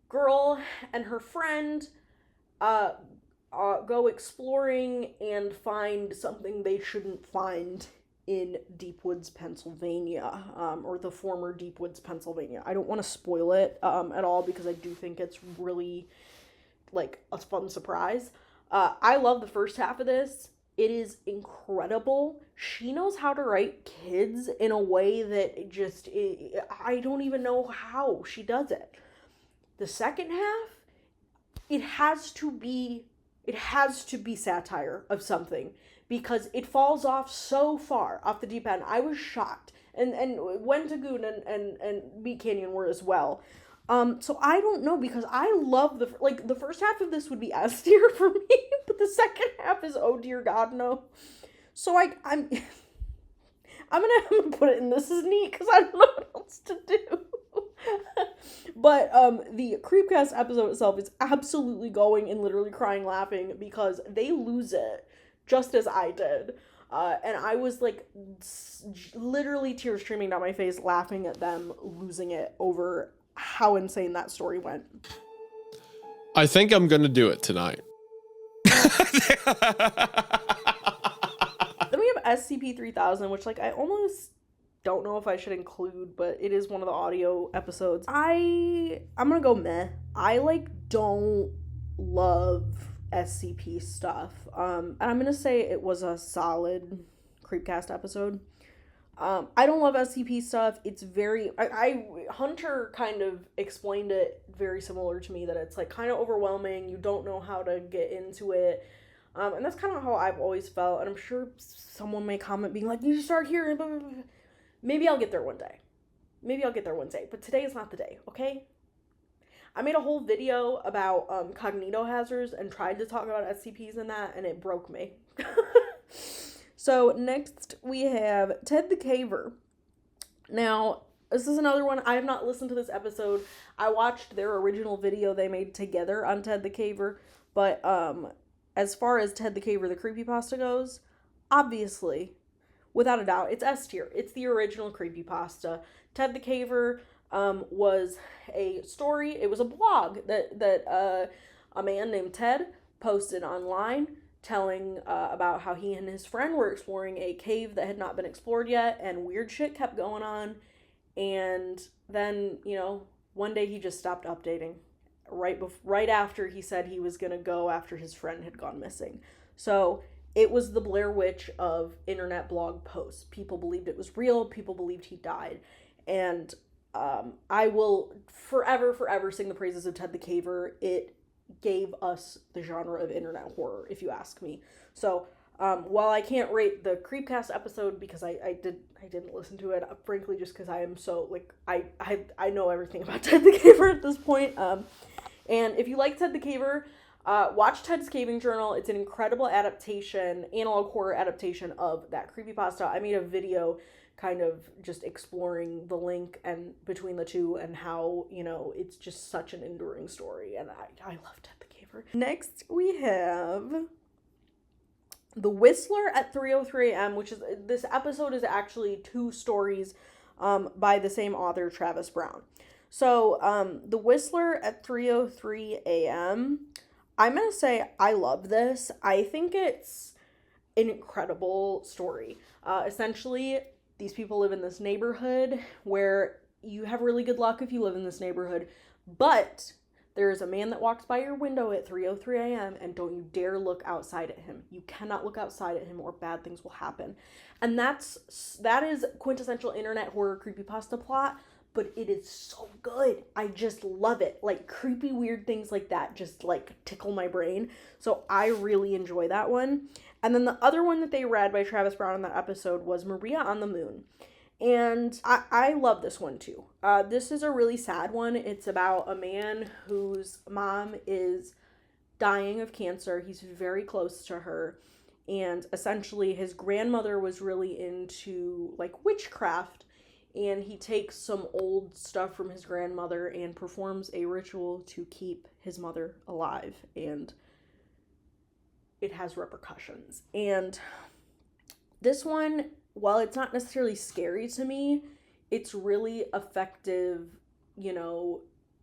girl and her friend go exploring and find something they shouldn't find in Deep Woods, Pennsylvania, or the former Deep Woods, Pennsylvania. I don't want to spoil it at all, because I do think it's really like a fun surprise. I love the first half of this. It is incredible. She knows how to write kids in a way that I don't even know how she does it. The second half, it has to be satire of something, because it falls off so far off the deep end. I was shocked. And Wendigoon and Meat Canyon were as well. So I don't know, because I love the first half of this would be S tier for me, but the second half is oh dear God no. So I'm gonna put it in this is neat, because I don't know what else to do. But the Creepcast episode itself is absolutely going and literally crying laughing, because they lose it just as I did. And I was like literally tears streaming down my face laughing at them losing it over how insane that story went. I think I'm going to do it tonight. Then we have SCP-3000, which like I almost don't know if I should include, but it is one of the audio episodes. I'm gonna go meh. I like don't love SCP stuff. And I'm gonna say it was a solid Creepcast episode. I don't love SCP stuff. It's very Hunter kind of explained it very similar to me, that it's like kind of overwhelming. You don't know how to get into it. And that's kind of how I've always felt. And I'm sure someone may comment being like, you should start here. Blah, blah, blah. Maybe I'll get there one day. But today is not the day, okay? I made a whole video about cognito hazards and tried to talk about SCPs in that, and it broke me. So next we have Ted the Caver. Now, this is another one. I have not listened to this episode. I watched their original video they made together on Ted the Caver. But as far as Ted the Caver, the creepypasta goes, obviously, without a doubt, it's S tier. It's the original creepypasta. Ted the Caver was a story. It was a blog that a man named Ted posted online, telling about how he and his friend were exploring a cave that had not been explored yet, and weird shit kept going on. And then, one day he just stopped updating right after he said he was gonna go after his friend had gone missing. So it was the Blair Witch of internet blog posts. People believed it was real. People believed he died. And I will forever sing the praises of Ted the Caver. It gave us the genre of internet horror, if you ask me. So while I can't rate the Creepcast episode because I didn't listen to it, frankly, just because I am so like I know everything about Ted the Caver at this point. And if you like Ted the Caver, watch Ted's Caving Journal. It's an incredible analog horror adaptation of that creepypasta. I made a video kind of just exploring the link and between the two and how, it's just such an enduring story. And I love Ted the Caver. Next, we have The Whistler at 3:03 a.m., which is, this episode is actually 2 stories by the same author, Travis Brown. So, The Whistler at 3:03 a.m., I'm going to say I love this. I think it's an incredible story. Essentially, these people live in this neighborhood where you have really good luck if you live in this neighborhood, but there is a man that walks by your window at 3:03 a.m. and don't you dare look outside at him. You cannot look outside at him or bad things will happen. And that is quintessential internet horror creepypasta plot, but it is so good. I just love it. Like, creepy, weird things like that just, like, tickle my brain. So I really enjoy that one. And then the other one that they read by Travis Brown in that episode was Maria on the Moon. And I love this one, too. This is a really sad one. It's about a man whose mom is dying of cancer. He's very close to her. And essentially, his grandmother was really into, like, witchcraft. And he takes some old stuff from his grandmother and performs a ritual to keep his mother alive. And it has repercussions. And this one, while it's not necessarily scary to me, it's really effective,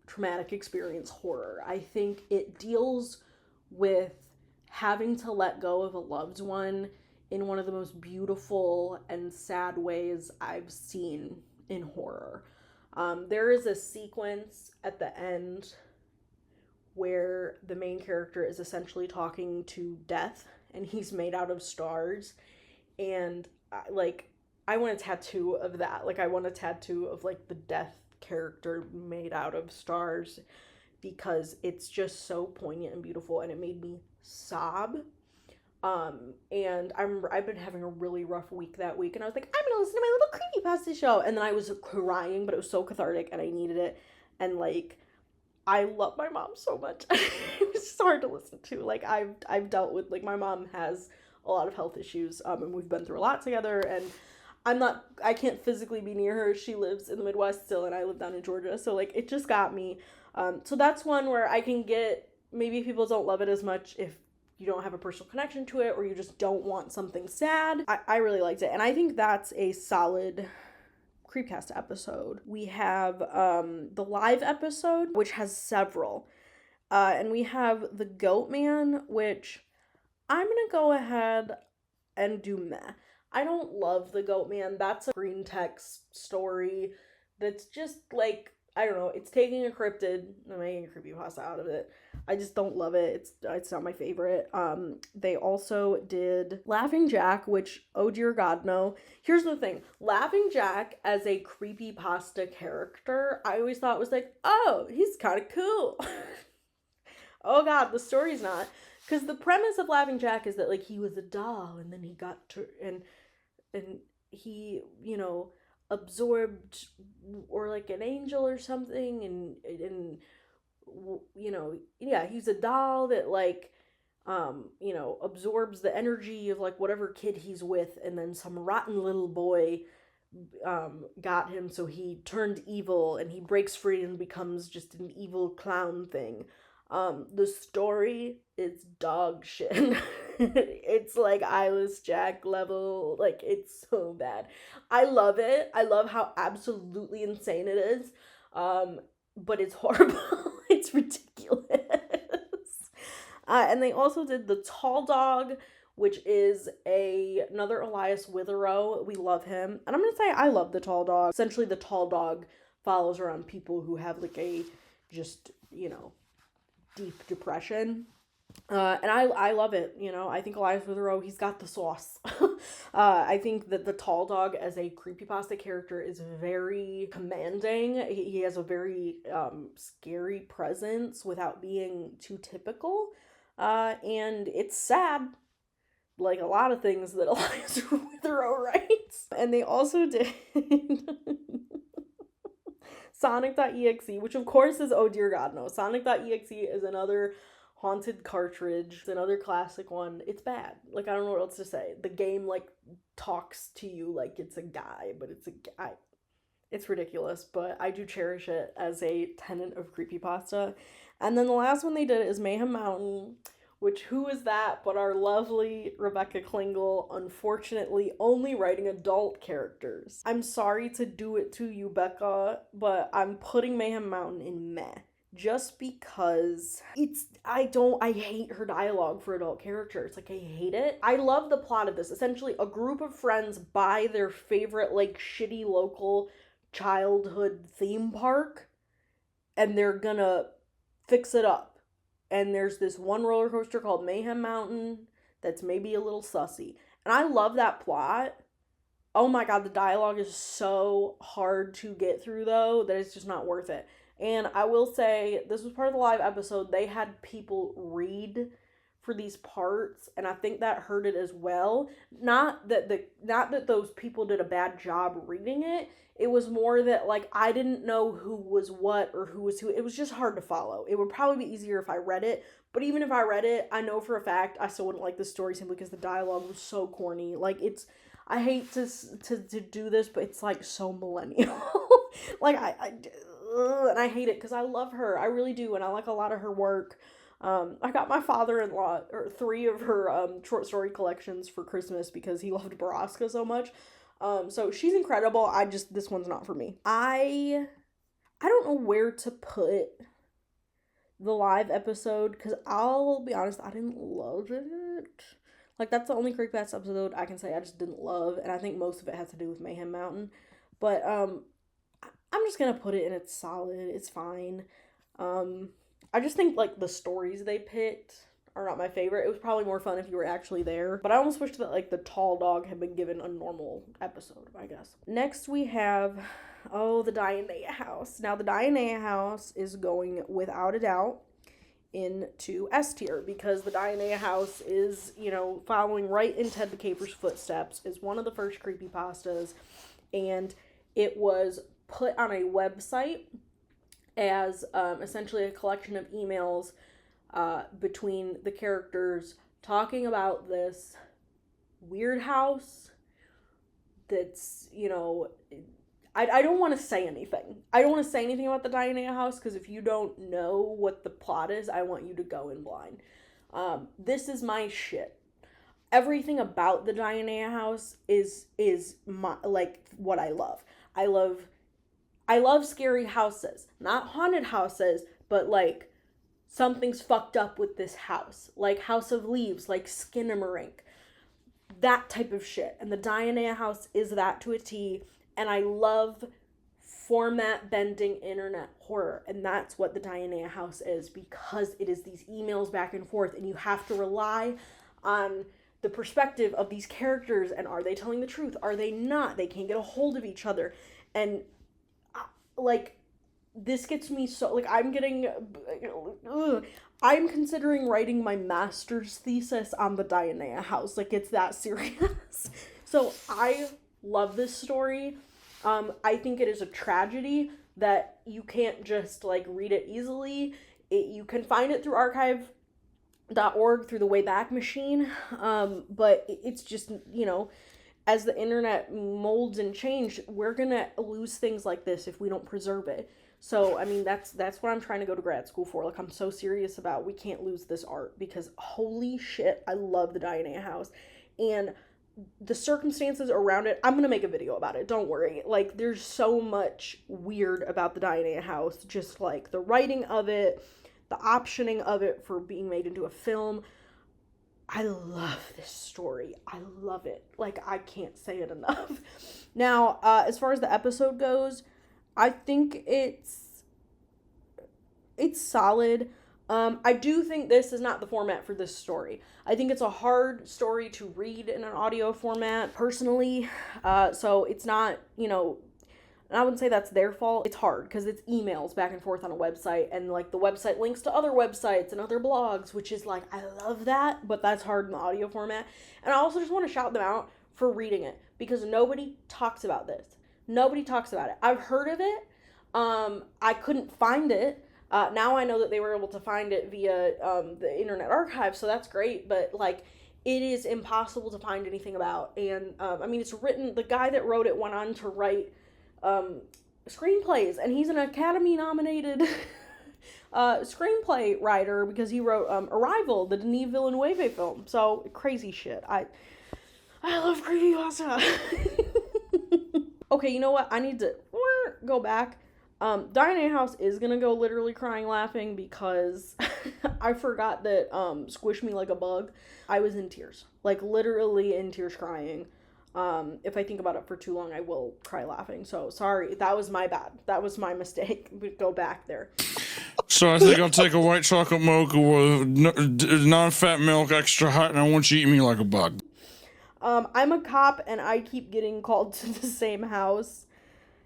traumatic experience horror. I think it deals with having to let go of a loved one in one of the most beautiful and sad ways I've seen in horror. There is a sequence at the end where the main character is essentially talking to death and he's made out of stars. And I want a tattoo of that. Like, I want a tattoo of like the death character made out of stars, because it's just so poignant and beautiful, and it made me sob. And I remember I've been having a really rough week that week, and I was like, I'm gonna listen to my little creepypasta show, and then I was crying, but it was so cathartic, and I needed it. And like, I love my mom so much. It was just hard to listen to. Like, I've dealt with, like, my mom has a lot of health issues, and we've been through a lot together, and I can't physically be near her. She lives in the Midwest still, and I live down in Georgia, so like, it just got me. So that's one where I can get, maybe people don't love it as much if you don't have a personal connection to it, or you just don't want something sad. I really liked it, and I think that's a solid Creepcast episode. We have the live episode, which has several, and we have the Goat Man, which I'm gonna go ahead and do meh. I don't love the Goat Man. That's a green text story that's just like, I don't know, it's taking a cryptid and making a creepypasta out of it. I just don't love it. It's not my favorite. They also did Laughing Jack, which, oh dear God, no. Here's the thing. Laughing Jack as a creepypasta character, I always thought was like, oh, he's kind of cool. Oh God, the story's not. Because the premise of Laughing Jack is that, like, he was a doll, and then he got to, and he, you know, absorbed, or like an angel or something, and you know, yeah, he's a doll that, like, you know, absorbs the energy of like whatever kid he's with, and then some rotten little boy got him, so he turned evil, and he breaks free and becomes just an evil clown thing. The story is dog shit. It's like Eyeless Jack level. Like, it's so bad. I love it. I love how absolutely insane it is. But it's horrible. It's ridiculous. And they also did The Tall Dog, which is another Elias Witherow. We love him. And I'm going to say I love The Tall Dog. Essentially, The Tall Dog follows around people who have like a just, you know, deep depression. And I love it, you know. I think Elias Witherow, he's got the sauce. I think that the Tall Dog as a creepypasta character is very commanding. He has a very scary presence without being too typical. And it's sad, like a lot of things that Elias Witherow writes. And they also did Sonic.exe, which of course is, oh dear God, no. Sonic.exe is another haunted cartridge. It's another classic one. It's bad. Like, I don't know what else to say. The game, like, talks to you like it's a guy, but it's a guy. It's ridiculous, but I do cherish it as a tenet of creepypasta. And then the last one they did is Mayhem Mountain, which, who is that but our lovely Rebecca Klingel, unfortunately only writing adult characters. I'm sorry to do it to you, Becca, but I'm putting Mayhem Mountain in meh. Just because I hate her dialogue for adult characters. Like, I hate it. I love the plot of this. Essentially, a group of friends buy their favorite, like, shitty local childhood theme park, and they're gonna fix it up. And there's this one roller coaster called Mayhem Mountain that's maybe a little sussy. And I love that plot. Oh my God, the dialogue is so hard to get through, though, that it's just not worth it. And I will say, this was part of the live episode. They had people read for these parts, and I think that hurt it as well. Not that those people did a bad job reading it. It was more that, like, I didn't know who was what or who was who. It was just hard to follow. It would probably be easier if I read it. But even if I read it, I know for a fact I still wouldn't like the story simply because the dialogue was so corny. Like, it's, I hate to do this, but it's like so millennial. Like, and I hate it because I love her. I really do, and I like a lot of her work. I got my father-in-law 3 of her short story collections for Christmas because he loved Baraska so much. So she's incredible. This one's not for me. I don't know where to put the live episode because I'll be honest, I didn't love it. Like, that's the only Creepypasta episode I can say I just didn't love, and I think most of it has to do with Mayhem Mountain. But I'm just gonna put it in its solid. It's fine. I just think, like, the stories they picked are not my favorite. It was probably more fun if you were actually there. But I almost wish that, like, the tall dog had been given a normal episode, I guess. Next we have, the Dianea house. Now, the Dianea house is going, without a doubt, into S tier, because the Dianea house is, following right in Ted the Caper's footsteps, is one of the first creepypastas, and it was put on a website as essentially a collection of emails between the characters talking about this weird house that's, I don't want to say anything. I don't want to say anything about the Dianea house, because if you don't know what the plot is, I want you to go in blind. This is my shit. Everything about the Dianea house is my, like, what I love. I love scary houses. Not haunted houses, but, like, something's fucked up with this house. Like House of Leaves, like Skinamarink. That type of shit. And the Dianea house is that to a T. And I love format bending internet horror. And that's what the Dianea house is, because it is these emails back and forth, and you have to rely on the perspective of these characters, and are they telling the truth? Are they not? They can't get a hold of each other. And like, this gets me so, like, I'm considering writing my master's thesis on the Dianea house. Like, it's that serious. So I love this story. I think it is a tragedy that you can't just, like, read it easily. You can find it through archive.org, through the Wayback Machine, but it's just, as the internet molds and changes, we're gonna lose things like this if we don't preserve it. So, I mean, that's what I'm trying to go to grad school for. Like, I'm so serious about, we can't lose this art, because holy shit, I love the Dianea house. And the circumstances around it, I'm gonna make a video about it, don't worry. Like, there's so much weird about the Dianea house, just like the writing of it, the optioning of it for being made into a film. I love this story. I love it. Like, I can't say it enough. Now, as far as the episode goes, I think it's solid. I do think this is not the format for this story. I think it's a hard story to read in an audio format, personally. So it's not, and I wouldn't say that's their fault. It's hard because it's emails back and forth on a website, and, like, the website links to other websites and other blogs, which is, like, I love that, but that's hard in the audio format. And I also just want to shout them out for reading it, because nobody talks about this. Nobody talks about it. I've heard of it. I couldn't find it. Now I know that they were able to find it via the Internet Archive, so that's great, but, like, it is impossible to find anything about. And, I mean, it's written, the guy that wrote it went on to write screenplays, and he's an Academy-nominated screenplay writer, because he wrote Arrival, the Denis Villeneuve film. So, crazy shit. I love creepypasta. Okay, you know what? I need to go back. Dianea house is gonna go literally crying laughing, because I forgot that Squish Me Like a Bug, I was in tears. Like, literally in tears crying. If I think about it for too long, I will cry laughing. So, sorry. That was my bad. That was my mistake. We go back there. So I think I'll take a white chocolate mocha with non-fat milk, extra hot, and I want you to eat me like a bug. I'm a cop, and I keep getting called to the same house.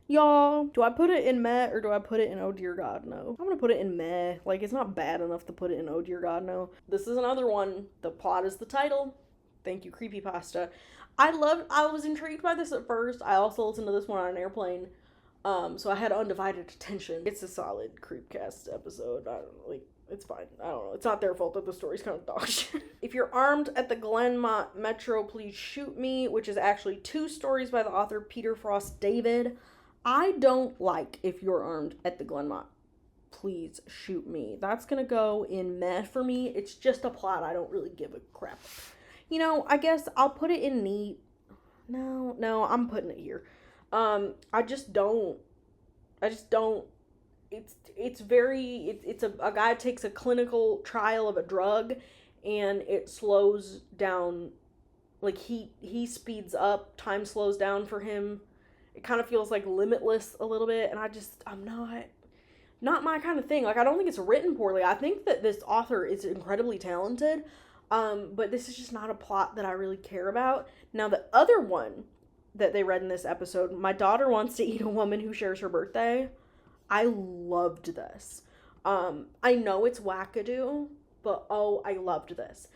Y'all, do I put it in meh, or do I put it in oh dear god no? I'm gonna put it in meh. Like, it's not bad enough to put it in oh dear god no. This is another one. The plot is the title. Thank you, Creepypasta. I was intrigued by this at first. I also listened to this one on an airplane. So I had undivided attention. It's a solid Creepcast episode. I don't know, like, it's fine. I don't know. It's not their fault that the story's kind of dog shit. If you're armed at the Glenmont Metro, please shoot me, which is actually 2 stories by the author Peter Frost David. I don't like If You're Armed at the Glenmont, please shoot me. That's gonna go in meh for me. It's just a plot I don't really give a crap. I guess I'll put it in neat. No, I'm putting it here. I just don't. It's a guy takes a clinical trial of a drug, and it slows down, like, he speeds up, time slows down for him. It kind of feels like Limitless a little bit, and I'm not not my kind of thing. Like, I don't think it's written poorly. I think that this author is incredibly talented, but this is just not a plot that I really care about. Now, the other one that they read in this episode, My Daughter Wants to Eat a Woman Who Shares Her Birthday, I loved this. I know it's wackadoo, but oh, I loved this.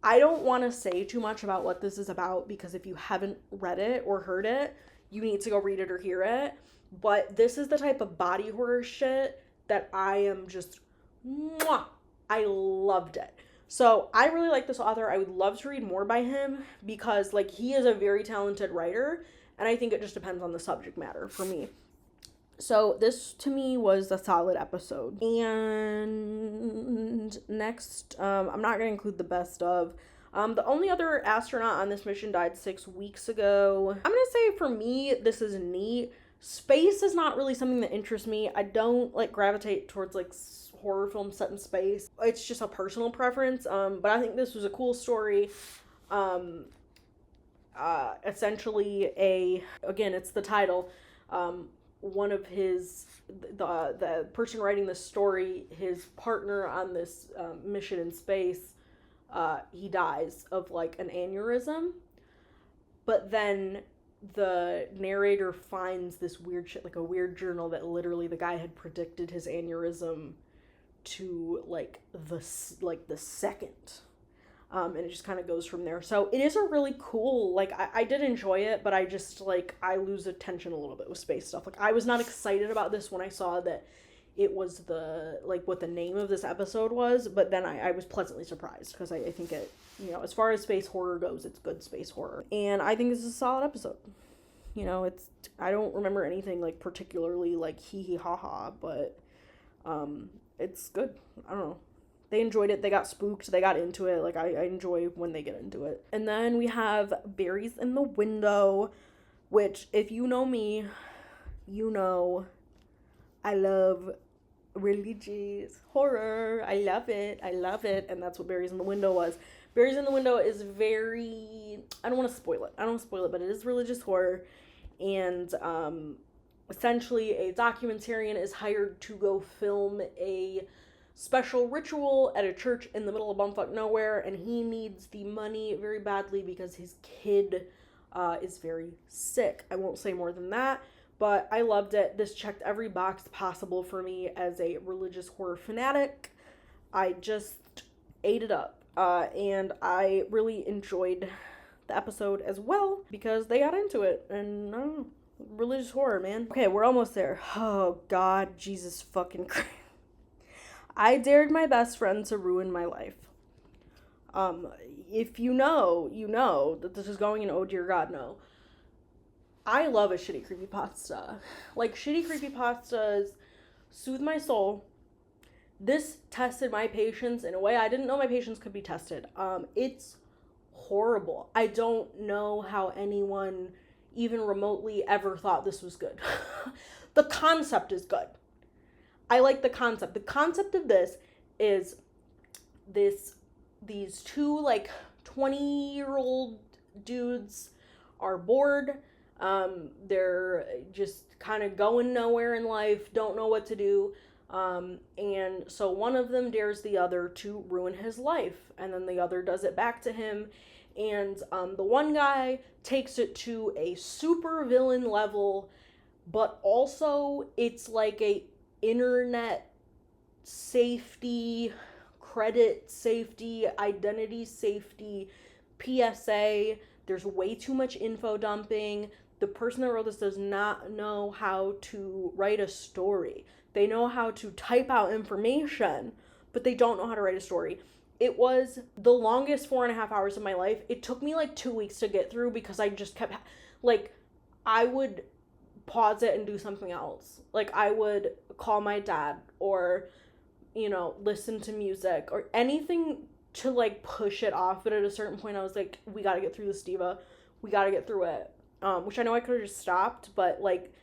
I don't want to say too much about what this is about, because if you haven't read it or heard it, you need to go read it or hear it. But this is the type of body horror shit that I am just, mwah, I loved it. So I really like this author. I would love to read more by him, because like, he is a very talented writer, and I think it just depends on the subject matter for me. So this to me was a solid episode. And next, I'm not going to include the best of. The only other astronaut on this mission died 6 weeks ago. I'm going to say for me, this is neat. Space is not really something that interests me. I don't like gravitate towards like horror films set in space. It's just a personal preference. But I think this was a cool story. Essentially again, it's the title. One of his, the person writing the story, his partner on this mission in space, he dies of like an aneurysm. But then the narrator finds this weird shit, like a weird journal that literally the guy had predicted his aneurysm to like the second. And it just kind of goes from there. So it is a really cool, like, I did enjoy it, but I just, like, I lose attention a little bit with space stuff. Like, I was not excited about this when I saw that it was what the name of this episode was, but then I was pleasantly surprised, because I think it, you know, as far as space horror goes, it's good space horror. And I think this is a solid episode. You know, I don't remember anything, like, particularly, like, hee ha ha, but, it's good. I don't know. They enjoyed it. They got spooked. They got into it. Like, I enjoy when they get into it. And then we have Berries in the Window, which, if you know me, you know I love religious horror. I love it. I love it. And that's what Berries in the Window was. Berries in the Window is very... I don't want to spoil it. But it is religious horror. And essentially, a documentarian is hired to go film a special ritual at a church in the middle of bumfuck nowhere, and he needs the money very badly because his kid is very sick. I won't say more than that, but I loved it. This checked every box possible for me as a religious horror fanatic. I just ate it up, and I really enjoyed the episode as well because they got into it, and I don't know, religious horror, man. Okay, we're almost there. Oh God, Jesus fucking Christ. I dared my best friend to ruin my life. If you know, you know that this is going in oh dear God, no. I love a shitty creepypasta. Like, shitty creepypastas soothe my soul. This tested my patience in a way I didn't know my patience could be tested. It's horrible. I don't know how anyone even remotely ever thought this was good. The concept is good. I like the concept. The concept of this is these two like 20-year-old dudes are bored. They're just kind of going nowhere in life, don't know what to do. And so one of them dares the other to ruin his life, and then the other does it back to him. And the one guy takes it to a super villain level, but also it's like a internet safety, credit safety, identity safety, PSA. There's way too much info dumping. The person that wrote this does not know how to write a story. They know how to type out information, but they don't know how to write a story. It was the longest 4.5 hours of my life. It took me like 2 weeks to get through because I just kept, like, I would pause it and do something else. Like, I would call my dad or, you know, listen to music or anything to, like, push it off. But at a certain point, I was like, we gotta get through this, Diva. We gotta get through it. Which I know I could have just stopped, but, like,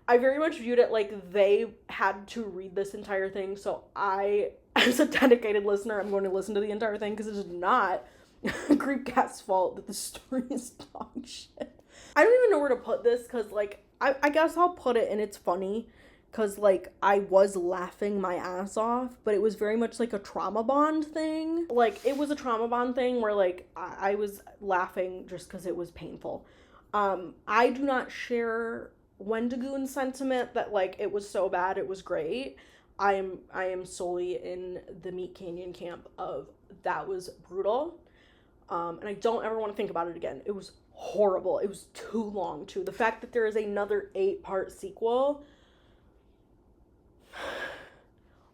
I very much viewed it like they had to read this entire thing. So I, as a dedicated listener, I'm going to listen to the entire thing because it is not Creepcast's fault that the story is dog shit. I don't even know where to put this because, like, I guess I'll put it in It's Funny because, like, I was laughing my ass off, but it was very much like a trauma bond thing. Like, it was a trauma bond thing where, like, I was laughing just because it was painful. I do not share Wendigoon's sentiment that, like, it was so bad it was great. I am solely in the Meat Canyon camp of that was brutal. And I don't ever want to think about it again. It was horrible. It was too long, too. The fact that there is another 8-part sequel,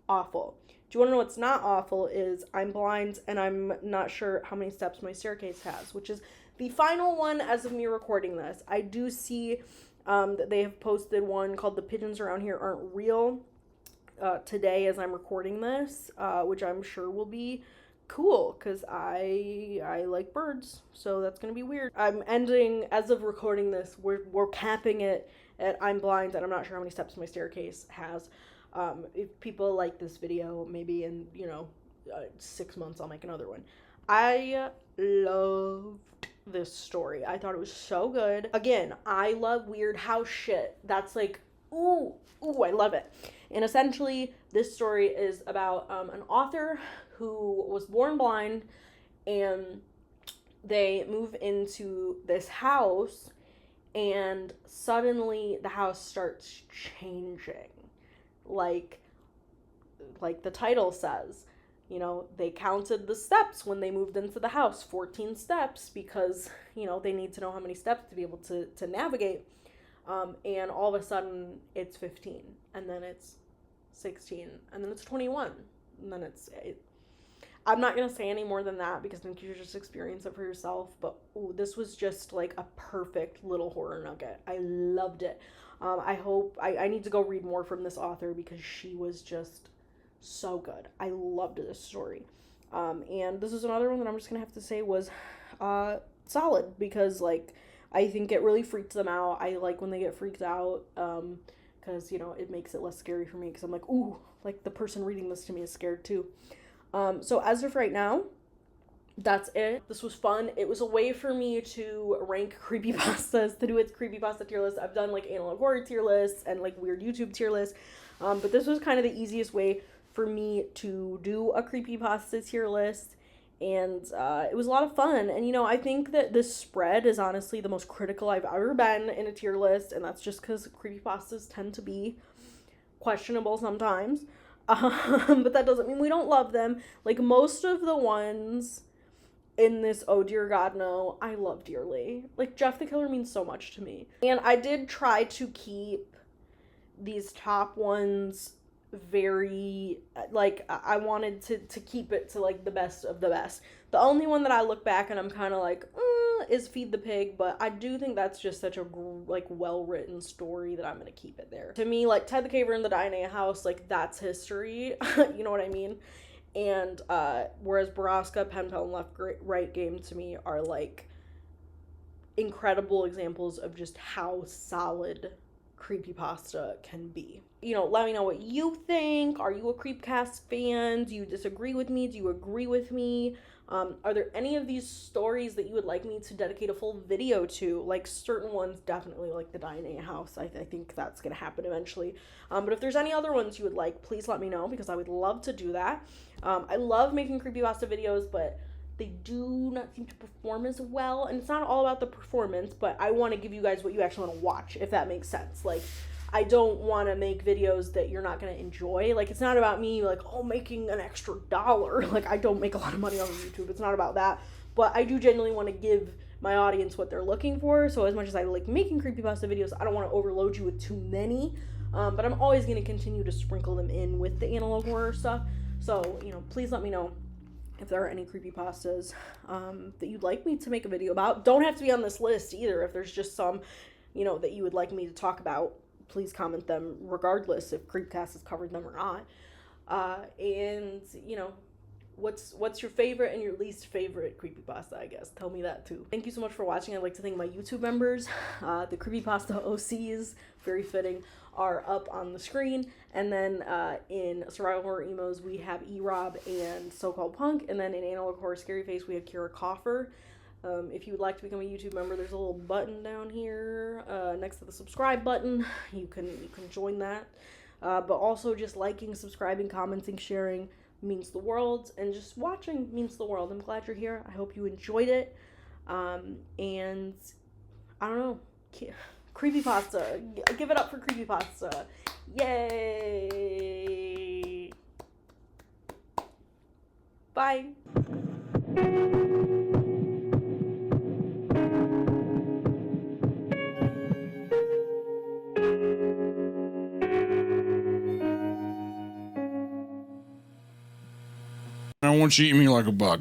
awful. Do you want to know what's not awful is I'm blind and I'm not sure how many steps my staircase has, which is the final one as of me recording this. I do see that they have posted one called The Pigeons Around Here Aren't Real today as I'm recording this, which I'm sure will be cool because I like birds, so that's gonna be weird. I'm ending, as of recording this, we're capping it at I'm blind and I'm not sure how many steps my staircase has. If people like this video, maybe in 6 months I'll make another one. I loved this story. I thought it was so good. Again, I love weird house shit. That's like, ooh, I love it. And essentially, this story is about an author who was born blind, and they move into this house, and suddenly the house starts changing. Like the title says, they counted the steps when they moved into the house, 14 steps, because, they need to know how many steps to be able to navigate. And all of a sudden it's 15, and then it's 16, and then it's 21, and then I'm not going to say any more than that because I think you should just experience it for yourself. But this was just like a perfect little horror nugget. I loved it. I need to go read more from this author because she was just so good. I loved this story. And this is another one that I'm just going to have to say was solid because, like, I think it really freaks them out. I like when they get freaked out because, it makes it less scary for me because I'm like, ooh, like the person reading this to me is scared too. So as of right now, that's it. This was fun. It was a way for me to rank creepypastas, to do its creepypasta tier list. I've done like analog horror tier lists and like weird YouTube tier lists, but this was kind of the easiest way for me to do a creepypasta tier list, and it was a lot of fun. And I think that this spread is honestly the most critical I've ever been in a tier list, and that's just because creepypastas tend to be questionable sometimes. But that doesn't mean we don't love them. Like, most of the ones in this Oh Dear God No, I love dearly. Like, Jeff the Killer means so much to me. And I did try to keep these top ones very, like, I wanted to keep it to, like, the best of the best. The only one that I look back and I'm kind of like, is Feed the Pig, but I do think that's just such a, like, well-written story that I'm gonna keep it there. To me, like, Ted the Caver in the Diana House, like, that's history, you know what I mean? And, whereas Baraska, Pen Pal, and Left Right Game to me are, like, incredible examples of just how solid creepypasta can be. Let me know what you think. Are you a Creepcast fan? Do you disagree with me? Do you agree with me? Are there any of these stories that you would like me to dedicate a full video to? Like, certain ones, definitely, like the Diana House. I think that's gonna happen eventually. But if there's any other ones you would like, please let me know because I would love to do that. I love making creepypasta videos, but they do not seem to perform as well. And it's not all about the performance, but I want to give you guys what you actually want to watch, if that makes sense. Like, I don't want to make videos that you're not going to enjoy. Like, it's not about me, like, making an extra $1. Like, I don't make a lot of money on YouTube. It's not about that. But I do genuinely want to give my audience what they're looking for. So as much as I like making creepypasta videos, I don't want to overload you with too many. But I'm always going to continue to sprinkle them in with the analog horror stuff. So, please let me know if there are any creepypastas that you'd like me to make a video about. Don't have to be on this list either. If there's just some, that you would like me to talk about, please comment them regardless if Creepcast has covered them or not. And, what's your favorite and your least favorite creepypasta, I guess. Tell me that too. Thank you so much for watching. I'd like to thank my YouTube members. The Creepypasta OCs, very fitting, are up on the screen. And then in Survival Horror Emos, we have E-Rob and So-Called Punk. And then in Analog Horror Scary Face, we have Kira Coffer. If you would like to become a YouTube member, there's a little button down here next to the subscribe button. You can join that. But also just liking, subscribing, commenting, sharing means the world, and just watching means the world. I'm glad you're here. I hope you enjoyed it. And I don't know, Creepypasta. Give it up for Creepypasta. Yay! Bye. I want you to eat me like a bug.